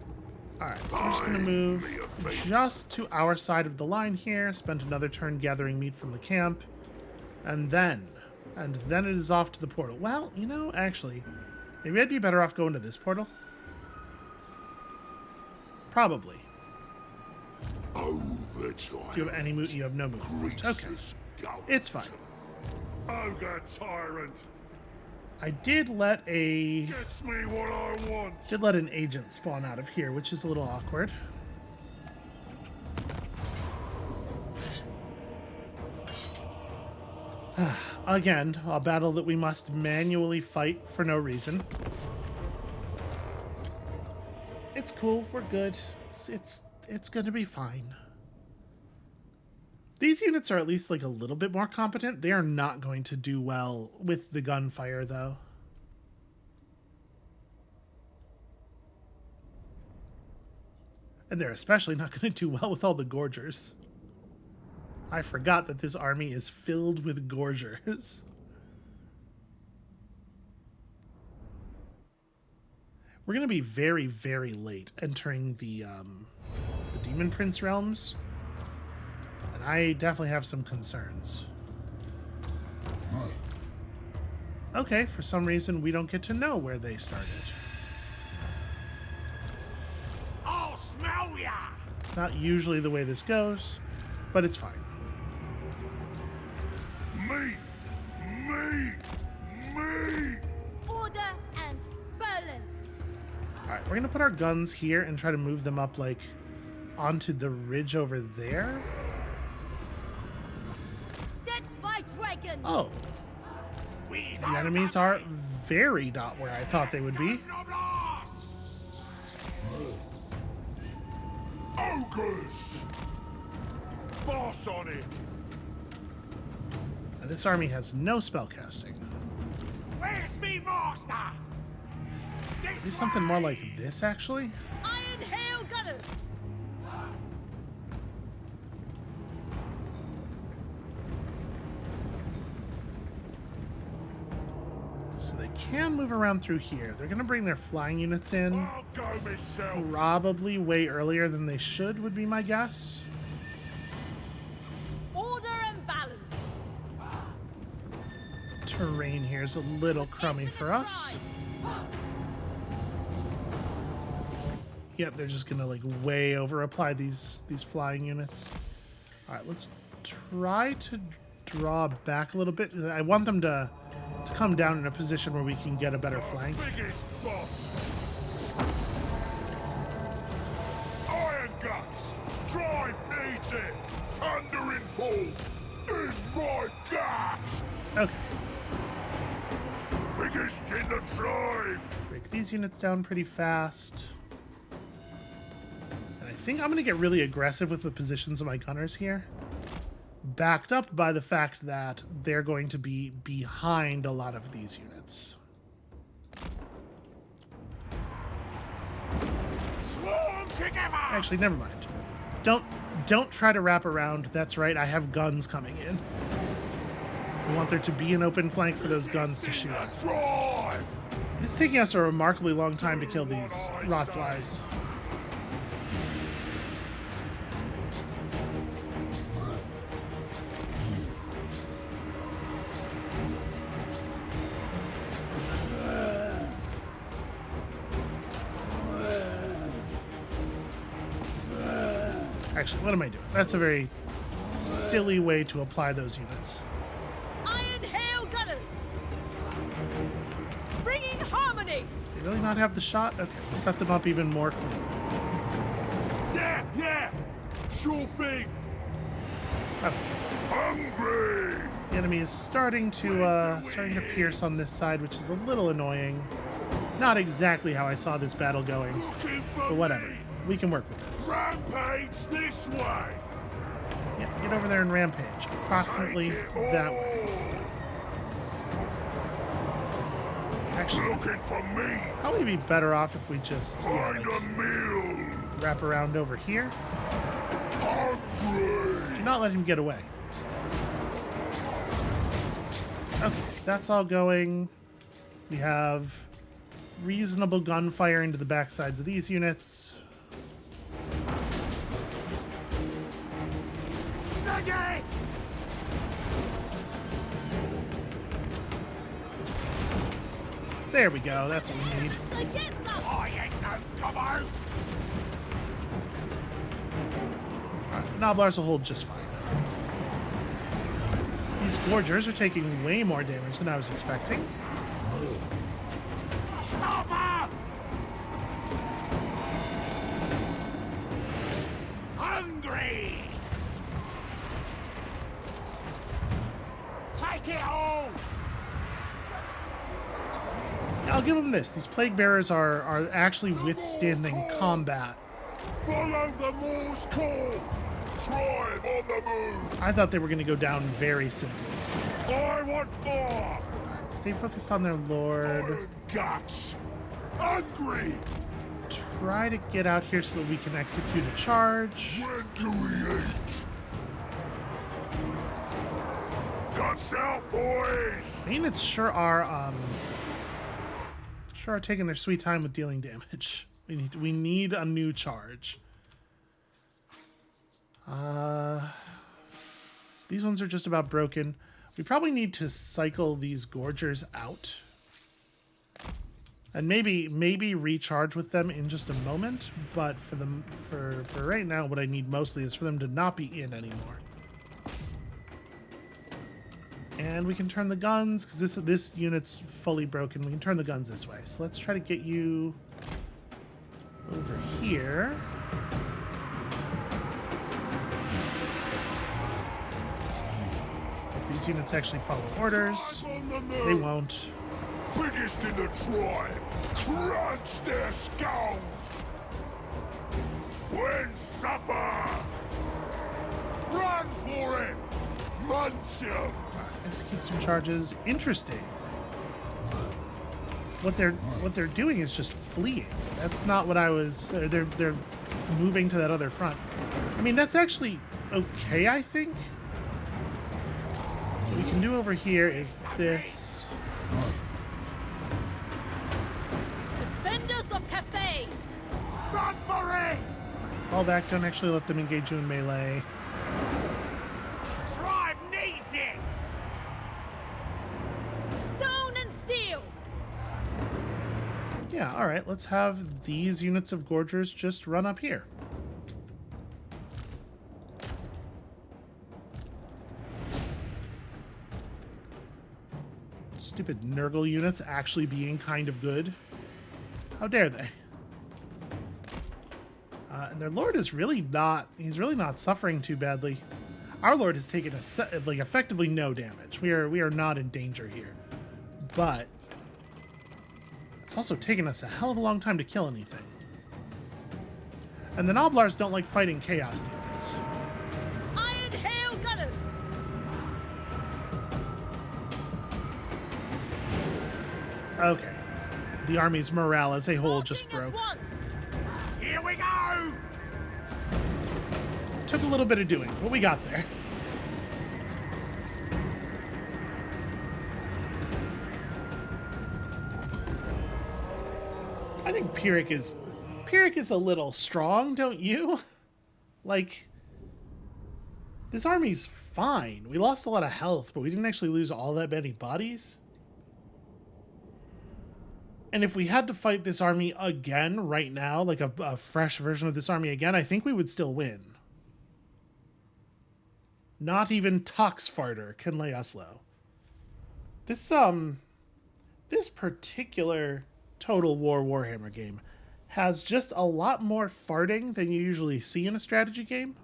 S1: Alright, so we're just going to move just to our side of the line here, spend another turn gathering meat from the camp, and then it is off to the portal. Well, you know, actually, maybe I'd be better off going to this portal. Probably.
S2: Over
S1: Do you have any move? You have no movement. Okay. It's fine.
S2: Ogre tyrant.
S1: I did let
S2: Gets me what I want.
S1: an agent spawn out of here, which is a little awkward. Again, a battle that we must manually fight for no reason. It's cool. We're good. It's gonna be fine. These units are at least like a little bit more competent. They are not going to do well with the gunfire, though. And they're especially not going to do well with all the gorgers. I forgot that this army is filled with gorgers. We're going to be very, very late entering the Demon Prince realms. And I definitely have some concerns. Okay, for some reason we don't get to know where they started.
S3: I'll smell ya!
S1: Not usually the way this goes, but it's fine.
S2: Me!
S4: Order and balance.
S1: Alright, we're going to put our guns here and try to move them up, like, onto the ridge over there.
S4: Set by dragon.
S1: Oh,
S3: We's
S1: the enemies are very not where I thought they would be.
S2: Ogres! Boss on it!
S1: Now, this army has no spellcasting.
S3: Where's me master?
S1: Maybe something more like this, actually?
S4: Iron hail gunners.
S1: So they can move around through here. They're going to bring their flying units in.
S2: I'll go myself.
S1: Probably way earlier than they should, would be my guess.
S4: Order and balance.
S1: Terrain here is a little crummy for us. Yep, they're just gonna like way over apply these flying units. All right, let's try to draw back a little bit. I want them to come down in a position where we can get a better flank.
S2: Biggest boss. Iron fall in my guts.
S1: Okay.
S2: Biggest in the tribe.
S1: Break these units down pretty fast. And I think I'm going to get really aggressive with the positions of my gunners here. Backed up by the fact that they're going to be behind a lot of these units.
S3: Swarm together!
S1: Actually, never mind. Don't try to wrap around. That's right, I have guns coming in. We want there to be an open flank for those guns to shoot at.
S2: Tribe.
S1: It's taking us a remarkably long time to kill these rotflies. Actually, what am I doing? That's a very silly way to apply those units.
S4: Iron Hail Gunners! Bringing harmony!
S1: Do they really not have the shot? Okay, we'll set them up even more clean.
S2: Yeah. Sure thing.
S1: Okay.
S2: Hungry.
S1: The enemy is starting to pierce on this side, which is a little annoying. Not exactly how I saw this battle going,
S2: Looking for
S1: but whatever.
S2: me.
S1: We can work with this.
S2: Rampage this way.
S1: Yeah, get over there and rampage. Approximately
S2: Take it
S1: that way.
S2: all.
S1: Actually,
S2: Looking for me.
S1: probably be better off if we just
S2: Find a meal.
S1: wrap around over here.
S2: Hungry.
S1: Do not let him get away. Okay, that's all going. We have reasonable gunfire into the backsides of these units.
S3: Nugget!
S1: There we go. That's what we need.
S4: Against us!
S3: I ain't no gobbo!
S1: The Noblars will hold just fine. These Gorgers are taking way more damage than I was expecting.
S3: Cover! Hungry! Take it all!
S1: I'll give them this. These Plague Bearers are actually withstanding combat.
S2: Follow the Morse call. Tribe on the move.
S1: I thought they were going to go down very simply.
S2: I want more.
S1: Alright, stay focused on their Lord.
S2: Iron guts. Hungry.
S1: Try to get out here so that we can execute a charge.
S2: When do we eat? Guts out, boys.
S1: The units sure are taking their sweet time with dealing damage. We need a new charge. So these ones are just about broken. We probably need to cycle these Gorgers out. And maybe recharge with them in just a moment, but for right now what I need mostly is for them to not be in anymore. And we can turn the guns, because this unit's fully broken. We can turn the guns this way. So let's try to get you over here. If these units actually follow orders,
S2: Tribe on the move.
S1: they won't.
S2: Biggest in the tribe. Crunch their skulls. When supper. Run for it. Munch 'em.
S1: Execute some charges. Interesting. What they're doing is just fleeing. That's not what I was. They're moving to that other front. I mean, that's actually okay, I think. What we can do over here is this.
S4: Defenders of Cathay!
S3: Run for it!
S1: Fall back. Don't actually let them engage you in melee.
S3: Tribe needs it!
S4: Stone and steel!
S1: Yeah, all right. Let's have these units of Gorgers just run up here. Stupid Nurgle units actually being kind of good. How dare they? And their Lord is really not... He's really not suffering too badly. Our Lord has taken like effectively no damage. We are not in danger here, but it's also taken us a hell of a long time to kill anything. And the Noblars don't like fighting Chaos Demons.
S4: Iron Hail Gunners!
S1: Okay. The army's morale as a whole just
S4: Marching as
S1: broke.
S4: one.
S3: Here we go!
S1: Took a little bit of doing, but we got there. I think Pyrrhic is a little strong, don't you? Like, this army's fine. We lost a lot of health, but we didn't actually lose all that many bodies. And if we had to fight this army again right now, like a fresh version of this army again, I think we would still win. Not even Toxfarter can lay us low. This particular Total War Warhammer game has just a lot more farting than you usually see in a strategy game.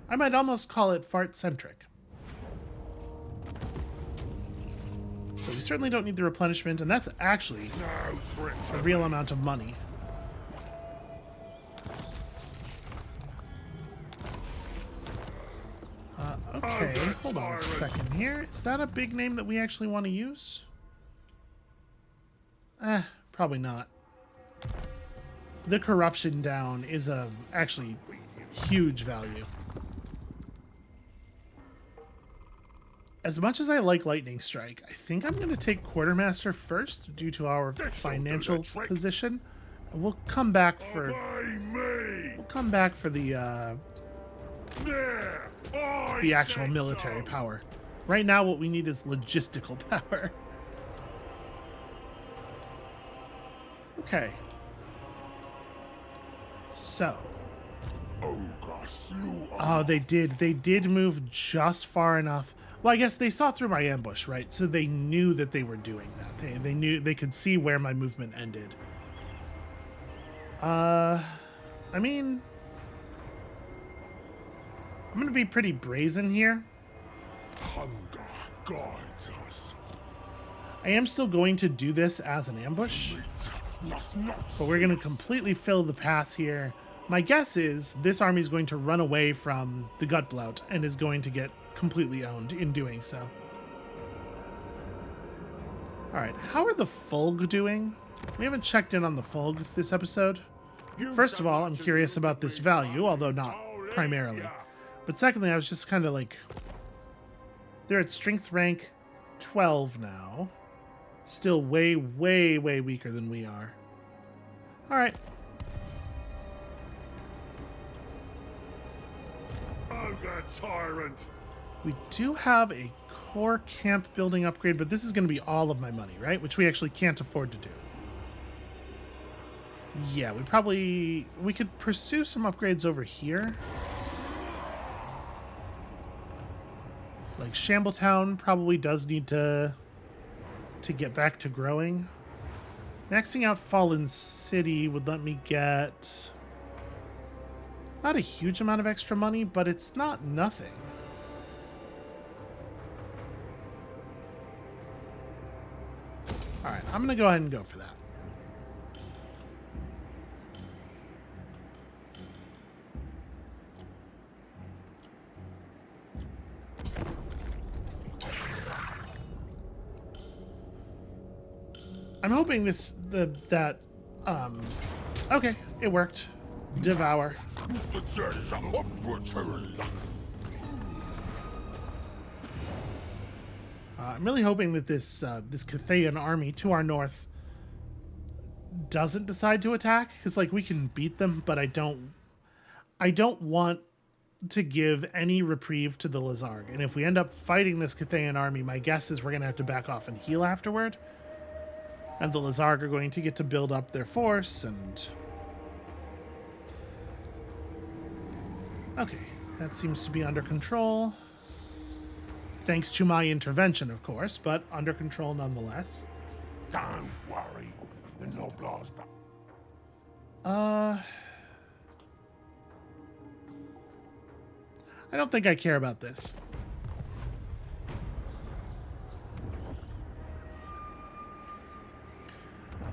S1: I might almost call it fart-centric. So we certainly don't need the replenishment, and that's actually
S2: No threat
S1: a
S2: to
S1: real amount of money. Okay, hold on a second here. Is that a big name that we actually want to use? Probably not. The corruption down is a actually huge value. As much as I like Lightning Strike, I think I'm going to take Quartermaster first due to our financial position. And we'll come back for
S2: obey me. There,
S1: the actual military power. Right now, what we need is logistical power. Okay. So.
S2: Ogre slew
S1: Oh, they did move just far enough. Well, I guess they saw through my ambush, right? So they knew that they were doing that. They knew they could see where my movement ended. I mean, I'm gonna be pretty brazen here.
S2: hunger guides us.
S1: I am still going to do this as an ambush,
S2: Must not
S1: but we're gonna completely fill the pass here. My guess is this army is going to run away from the Gutblout and is going to get completely owned in doing so. Alright, how are the Fulg doing? We haven't checked in on the Fulg this episode. First of all, I'm curious about this value, although not primarily. But secondly, I was just kind of like... They're at strength rank 12 now. Still way, way, way weaker than we are. Alright.
S2: Ogre tyrant.
S1: We do have a core camp building upgrade, but this is going to be all of my money, right? Which we actually can't afford to do. Yeah, we could pursue some upgrades over here. Like Shambletown probably does need to get back to growing. Maxing out Fallen City would let me get not a huge amount of extra money, but it's not nothing. Alright, I'm going to go ahead and go for that. I'm hoping okay, it worked. Devour.
S2: The days of butchery.
S1: I'm really hoping that this Cathayan army to our north doesn't decide to attack, because like we can beat them, but I don't want to give any reprieve to the Lizarg. And if we end up fighting this Cathayan army, my guess is we're gonna have to back off and heal afterward. And the Lizarg are going to get to build up their force, and... Okay, that seems to be under control. Thanks to my intervention, of course, but under control nonetheless.
S2: Don't worry. The Noblars back.
S1: I don't think I care about this.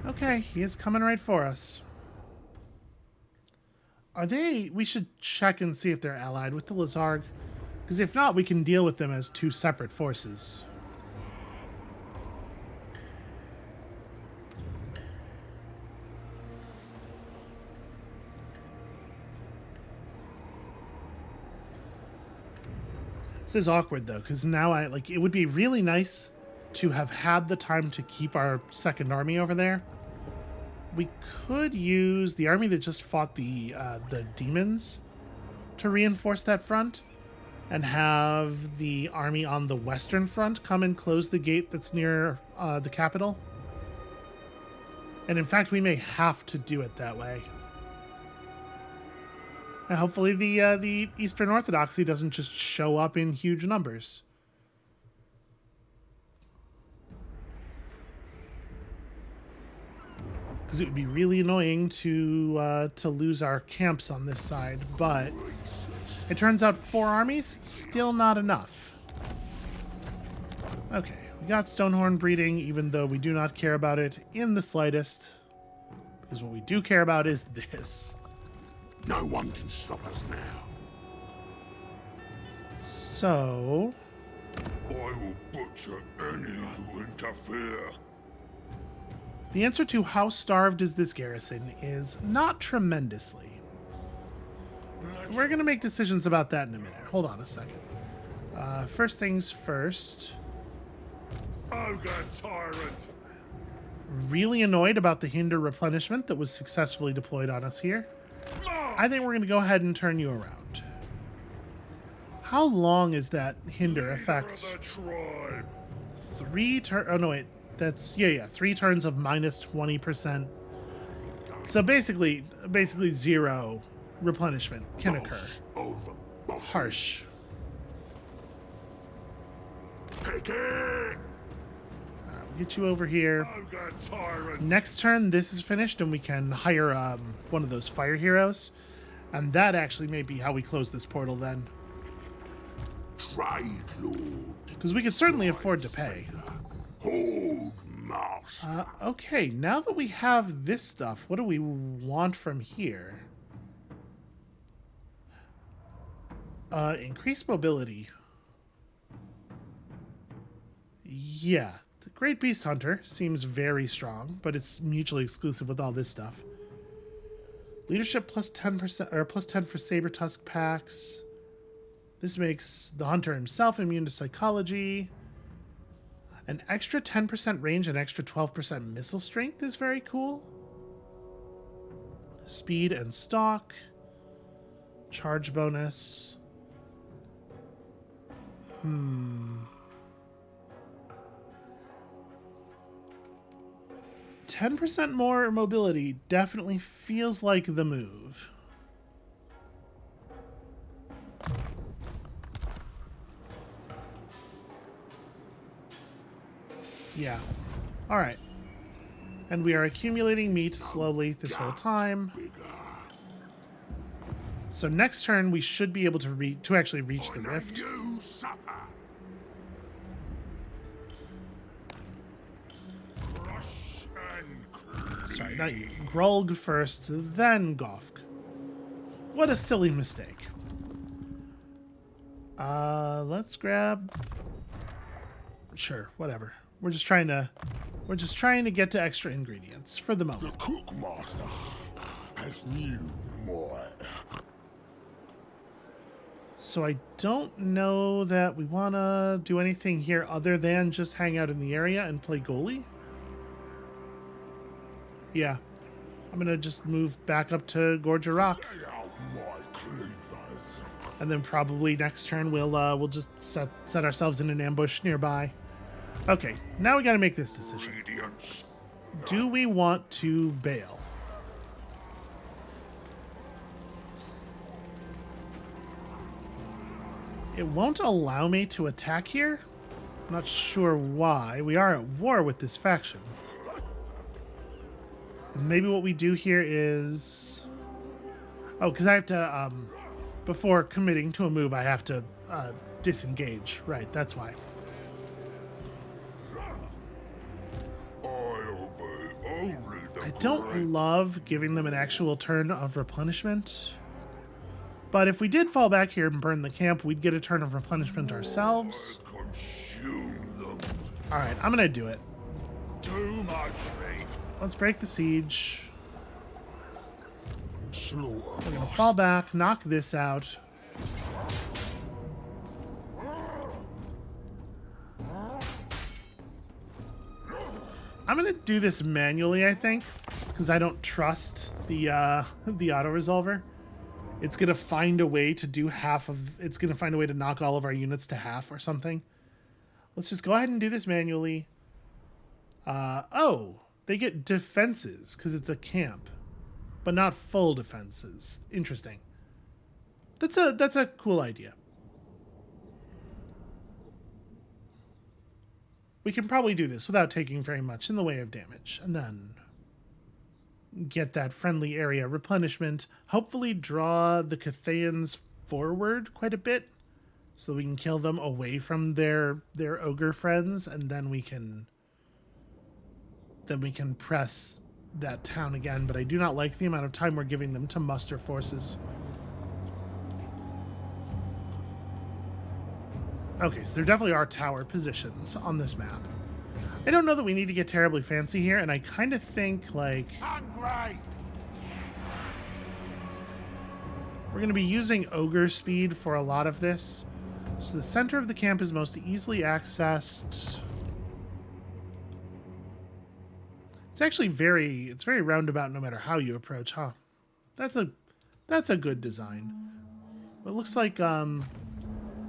S1: Okay, he is coming right for us. Are they... We should check and see if they're allied with the Lizarg. Because if not, we can deal with them as two separate forces. This is awkward, though, because now it would be really nice to have had the time to keep our second army over there. We could use the army that just fought the demons to reinforce that front, and have the army on the western front come and close the gate that's near the capital. And in fact, we may have to do it that way. And hopefully the Eastern Orthodoxy doesn't just show up in huge numbers. Because it would be really annoying to lose our camps on this side, but it turns out 4 armies, still not enough. Okay, we got Stonehorn breeding, even though we do not care about it in the slightest. Because what we do care about is this.
S2: No one can stop us now.
S1: So...
S2: I will butcher any who interfere.
S1: the answer to how starved is this garrison is not tremendously. We're going to make decisions about that in a minute. Hold on a second. First things first.
S2: Ogre tyrant!
S1: Really annoyed about the hinder replenishment that was successfully deployed on us here. I think we're going to go ahead and turn you around. How long is that hinder effect? 3 turns... oh, no, wait. That's... yeah, 3 turns of minus 20%. So basically 0 replenishment can occur. Harsh. We'll get you over here. Next turn, this is finished, and we can hire one of those fire heroes. And that actually may be how we close this portal then.
S2: Trade lord.
S1: Because we could certainly afford to pay.
S2: Hold master.
S1: Okay, now that we have this stuff, what do we want from here? Increased mobility. Yeah, the Great Beast Hunter seems very strong, but it's mutually exclusive with all this stuff. Leadership plus 10%, or plus 10 for Saber Tusk packs. This makes the hunter himself immune to psychology. An extra 10% range and extra 12% missile strength is very cool. Speed and stalk. Charge bonus. 10% more mobility definitely feels like the move. Yeah. All right. And we are accumulating meat slowly this whole time. So next turn we should be able to actually reach the rift. Sorry, not you. Grolg first, then Gofk. What a silly mistake. Let's grab... sure, whatever. We're just trying to get to extra ingredients for the moment.
S2: The cookmaster has new more.
S1: So I don't know that we want to do anything here other than just hang out in the area and play goalie. Yeah, I'm gonna just move back up to Gorger Rock, and then probably next turn we'll just set ourselves in an ambush nearby. Okay, now we got to make this decision. Do we want to bail? It won't allow me to attack here. I'm not sure why. We are at war with this faction. Maybe what we do here is... oh, because I have to before committing to a move, I have to disengage. Right, that's why. I don't love giving them an actual turn of replenishment. But if we did fall back here and burn the camp, we'd get a turn of replenishment ourselves. Alright, I'm gonna do it.
S2: Too much, mate.
S1: Let's break the siege.
S2: Slaughter.
S1: We're gonna fall back, knock this out. I'm gonna do this manually, I think, because I don't trust the auto-resolver. It's gonna find a way to do half of... It's gonna find a way to knock all of our units to half or something. Let's just go ahead and do this manually. Oh, they get defenses because it's a camp, but not full defenses. Interesting. That's a cool idea. We can probably do this without taking very much in the way of damage, and then get that friendly area replenishment. Hopefully draw the Cathayans forward quite a bit so we can kill them away from their ogre friends, and then we can press that town again. But I do not like the amount of time we're giving them to muster forces. Okay, so there definitely are tower positions on this map. I don't know that we need to get terribly fancy here, and I kind of think, like...
S3: Hungry!
S1: We're going to be using ogre speed for a lot of this. So the center of the camp is most easily accessed. It's actually very roundabout no matter how you approach, huh? That's a good design. It looks like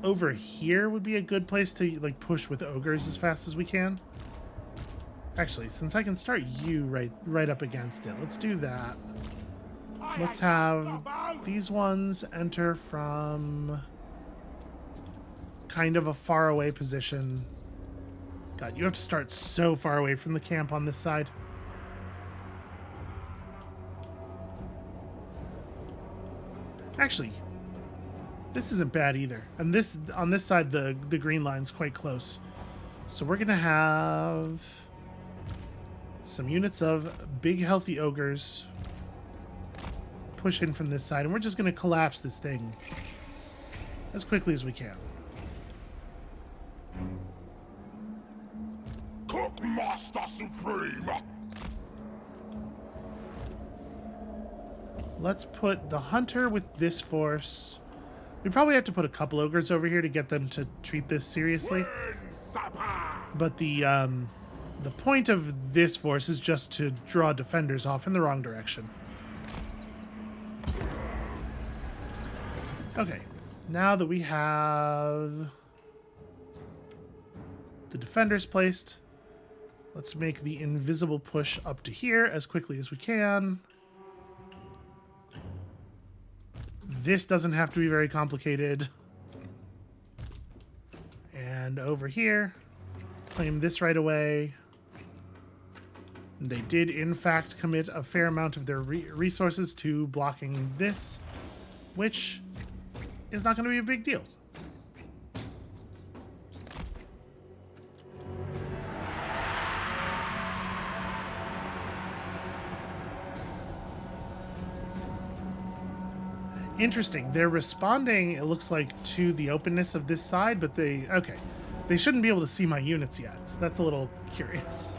S1: over here would be a good place to like push with ogres as fast as we can. Actually, since I can start you right up against it, let's do that. Let's have these ones enter from kind of a far away position. God, you have to start so far away from the camp on this side. Actually, this isn't bad either. And this on this side, the green line's quite close. So we're gonna have some units of big healthy ogres push in from this side, and we're just gonna collapse this thing as quickly as we can.
S2: Cook Master Supreme.
S1: Let's put the hunter with this force. We probably have to put a couple ogres over here to get them to treat this seriously. But the point of this force is just to draw defenders off in the wrong direction. Okay, now that we have the defenders placed, let's make the invisible push up to here as quickly as we can. This doesn't have to be very complicated. And over here, claim this right away. They did, in fact, commit a fair amount of their resources to blocking this, which is not going to be a big deal. Interesting. They're responding, it looks like, to the openness of this side, but they shouldn't be able to see my units yet, so that's a little curious.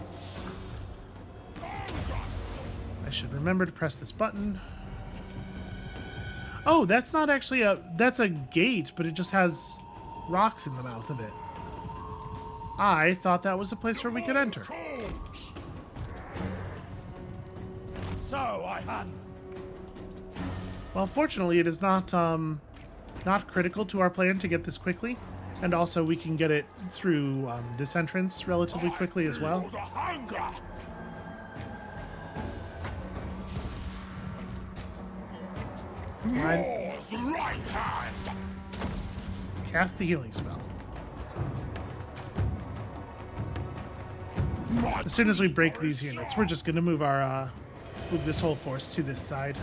S1: I should remember to press this button. Oh, that's not actually that's a gate, but it just has rocks in the mouth of it. I thought that was a place where we could enter.
S3: So I hunt.
S1: Well, fortunately, it is not critical to our plan to get this quickly, and also we can get it through this entrance relatively quickly as well.
S2: Right hand.
S1: Cast the healing spell. As soon as we break these units, we're just going to move our move this whole force to this side.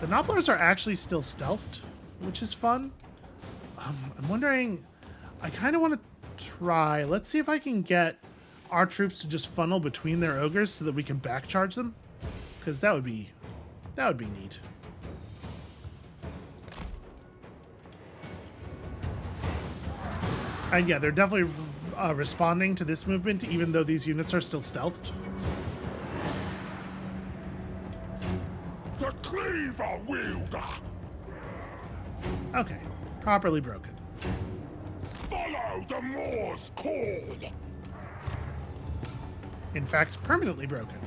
S1: Nobblers are actually still stealthed, which is fun. I'm wondering, I kind of want to try, let's see if I can get our troops to just funnel between their ogres so that we can backcharge them, because that would be neat. And yeah, they're definitely responding to this movement, even though these units are still stealthed.
S2: The cleaver wielder!
S1: Okay, properly broken.
S2: Follow the Moor's call!
S1: In fact, permanently broken.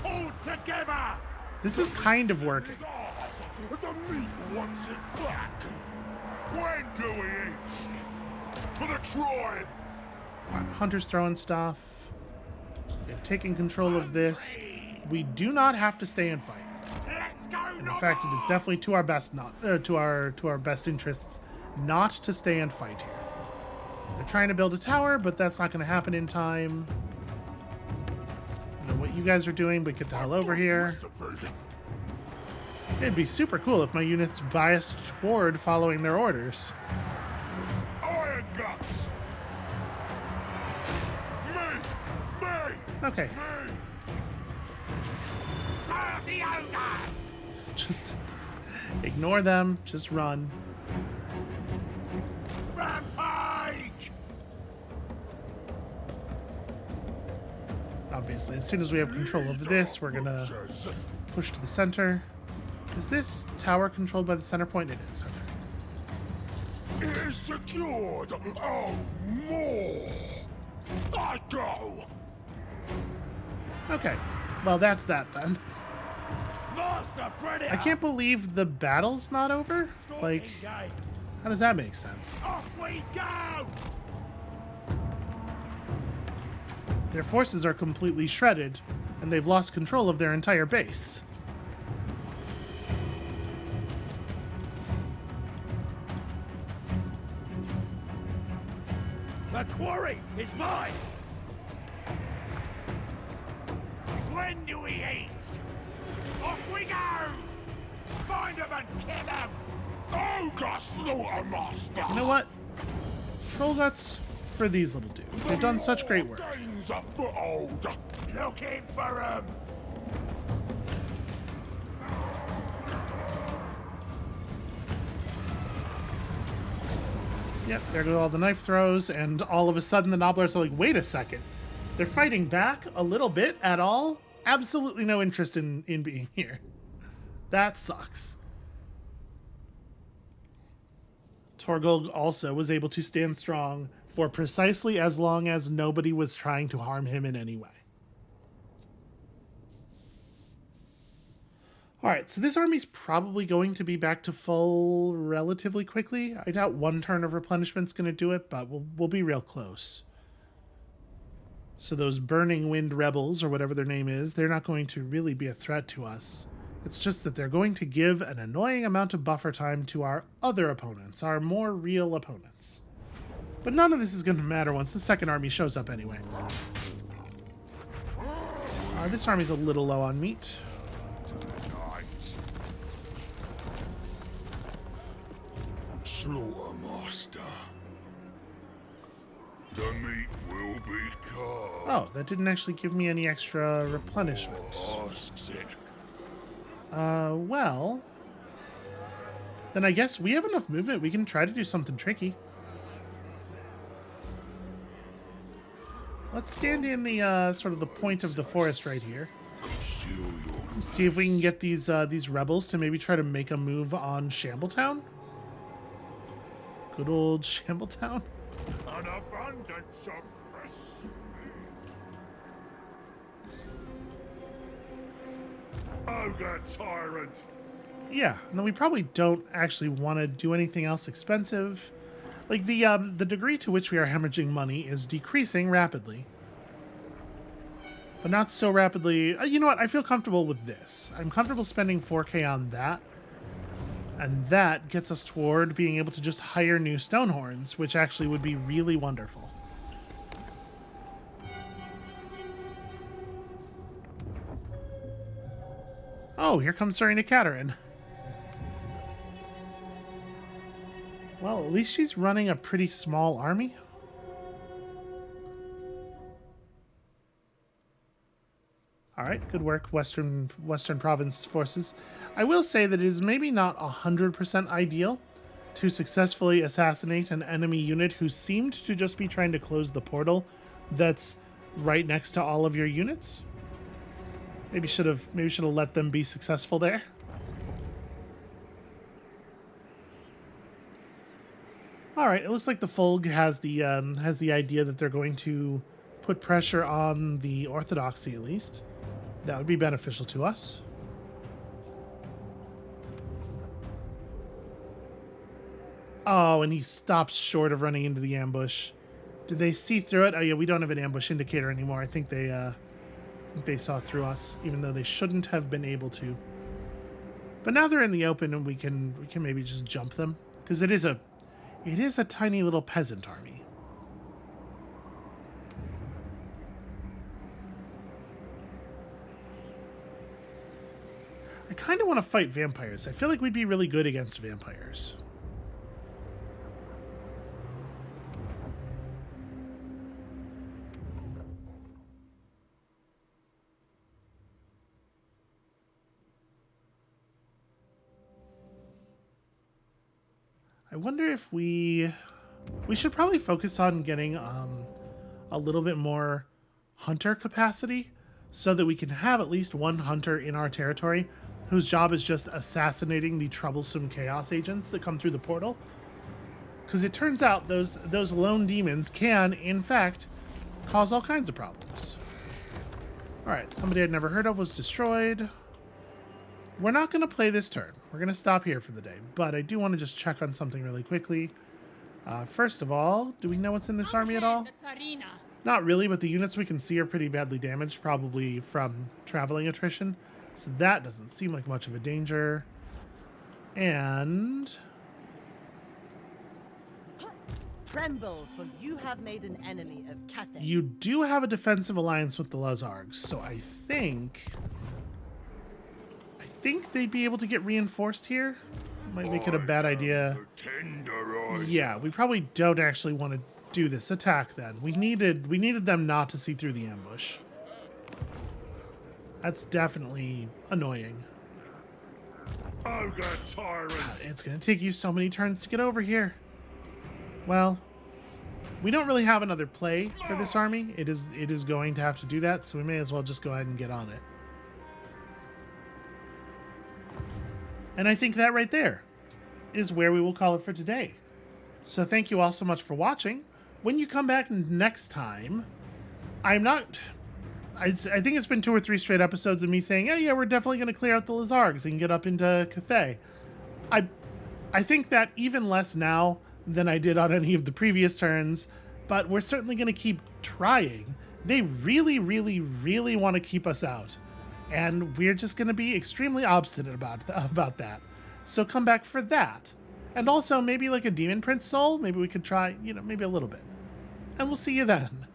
S2: Hold together!
S1: This is kind of working.
S2: It's ours! The meat wants it back! When do we eat? For the tribe!
S1: Hunter's throwing stuff. We've taken control of this. We do not have to stay and fight.
S2: Let's go!
S1: And in fact, it is definitely to our best to our best interests not to stay and fight here. They're trying to build a tower, but that's not going to happen in time. I don't know what you guys are doing, but get the hell over here. It'd be super cool if my units biased toward following their orders.
S2: Iron guts! Me!
S1: Okay,
S2: Me!
S3: Serve the ogres!
S1: just ignore them. Just run.
S3: Rampage!
S1: Obviously, as soon as we have control over this, we're going to push to the center. Is this tower controlled by the center point? It is. Okay.
S2: It is secured! Oh, more! I go!
S1: Okay. Well, that's that then.
S3: Master Predator!
S1: I can't believe the battle's not over. Like,
S3: Engage.
S1: how does that make sense?
S3: Off we go!
S1: Their forces are completely shredded, and they've lost control of their entire base.
S3: The quarry is mine! When do we eat? Off we go! Find him and kill him!
S2: Ogre Slaughtermaster!
S1: You know what? Troll guts for these little dudes. They've done such great work.
S2: Gains a foothold!
S3: Looking for him!
S1: Yep, there go all the knife throws, and all of a sudden the Nobblers are like, wait a second. They're fighting back a little bit at all? Absolutely no interest in being here. That sucks. Torgold also was able to stand strong for precisely as long as nobody was trying to harm him in any way. Alright, so this army's probably going to be back to full relatively quickly. I doubt one turn of replenishment's going to do it, but we'll be real close. So those Burning Wind Rebels, or whatever their name is, they're not going to really be a threat to us. It's just that they're going to give an annoying amount of buffer time to our other opponents, our more real opponents. But none of this is going to matter once the second army shows up anyway. This army's a little low on meat.
S2: Slaughtermaster. The meat will be carved.
S1: Oh, that didn't actually give me any extra replenishment.
S2: Asks it.
S1: Well... Then I guess we have enough movement. We can try to do something tricky. Let's stand in the, sort of the point of the forest right here. See if we can get these rebels to maybe try to make a move on Shambletown. Good old Shambletown.
S2: An abundance of fresh. Ogre tyrant.
S1: Yeah, and then we probably don't actually want to do anything else expensive. Like, the degree to which we are hemorrhaging money is decreasing rapidly. But not so rapidly. You know what? I feel comfortable with this. I'm comfortable spending 4K on that. And that gets us toward being able to just hire new Stonehorns, which actually would be really wonderful. Oh, Oh, here comes Serena Katerin. Well, at least she's running a pretty small army. All right, good work, Western Province forces. I will say that it is maybe not 100% ideal to successfully assassinate an enemy unit who seemed to just be trying to close the portal that's right next to all of your units. Maybe should have let them be successful there. All right, it looks like the Fulg has the idea that they're going to put pressure on the Orthodoxy, at least. That would be beneficial to us. Oh, and he stops short of running into the ambush. Did they see through it? Oh yeah, we don't have an ambush indicator anymore. I think they saw through us, even though they shouldn't have been able to. But now they're in the open, and we can maybe just jump them, because it is a tiny little peasant army. I kind of want to fight vampires. I feel like we'd be really good against vampires. I wonder if we should probably focus on getting a little bit more hunter capacity so that we can have at least one hunter in our territory whose job is just assassinating the troublesome chaos agents that come through the portal. Because it turns out those lone demons can, in fact, cause all kinds of problems. Alright, somebody I'd never heard of was destroyed. We're not going to play this turn. We're going to stop here for the day. But I do want to just check on something really quickly. First of all, do we know what's in this army at all? Not really, but the units we can see are pretty badly damaged, probably from traveling attrition. So that doesn't seem like much of a danger. And
S5: tremble, for you have made an enemy of Cathay.
S1: You do have a defensive alliance with the Lazargs, so I think they'd be able to get reinforced here. Might make it a bad idea. Yeah, we probably don't actually want to do this attack then. We needed them not to see through the ambush. That's definitely annoying.
S3: Ogre tyrant!
S1: It's going to take you so many turns to get over here. Well, we don't really have another play for this army. It is going to have to do that, so we may as well just go ahead and get on it. And I think that right there is where we will call it for today. So thank you all so much for watching. When you come back next time, I think it's been 2 or 3 straight episodes of me saying, oh yeah, we're definitely going to clear out the Lazargs and get up into Cathay. I think that even less now than I did on any of the previous turns, but we're certainly going to keep trying. They really, really, really want to keep us out. And we're just going to be extremely obstinate about that. So come back for that. And also maybe like a Demon Prince Soul. Maybe we could try, maybe a little bit. And we'll see you then.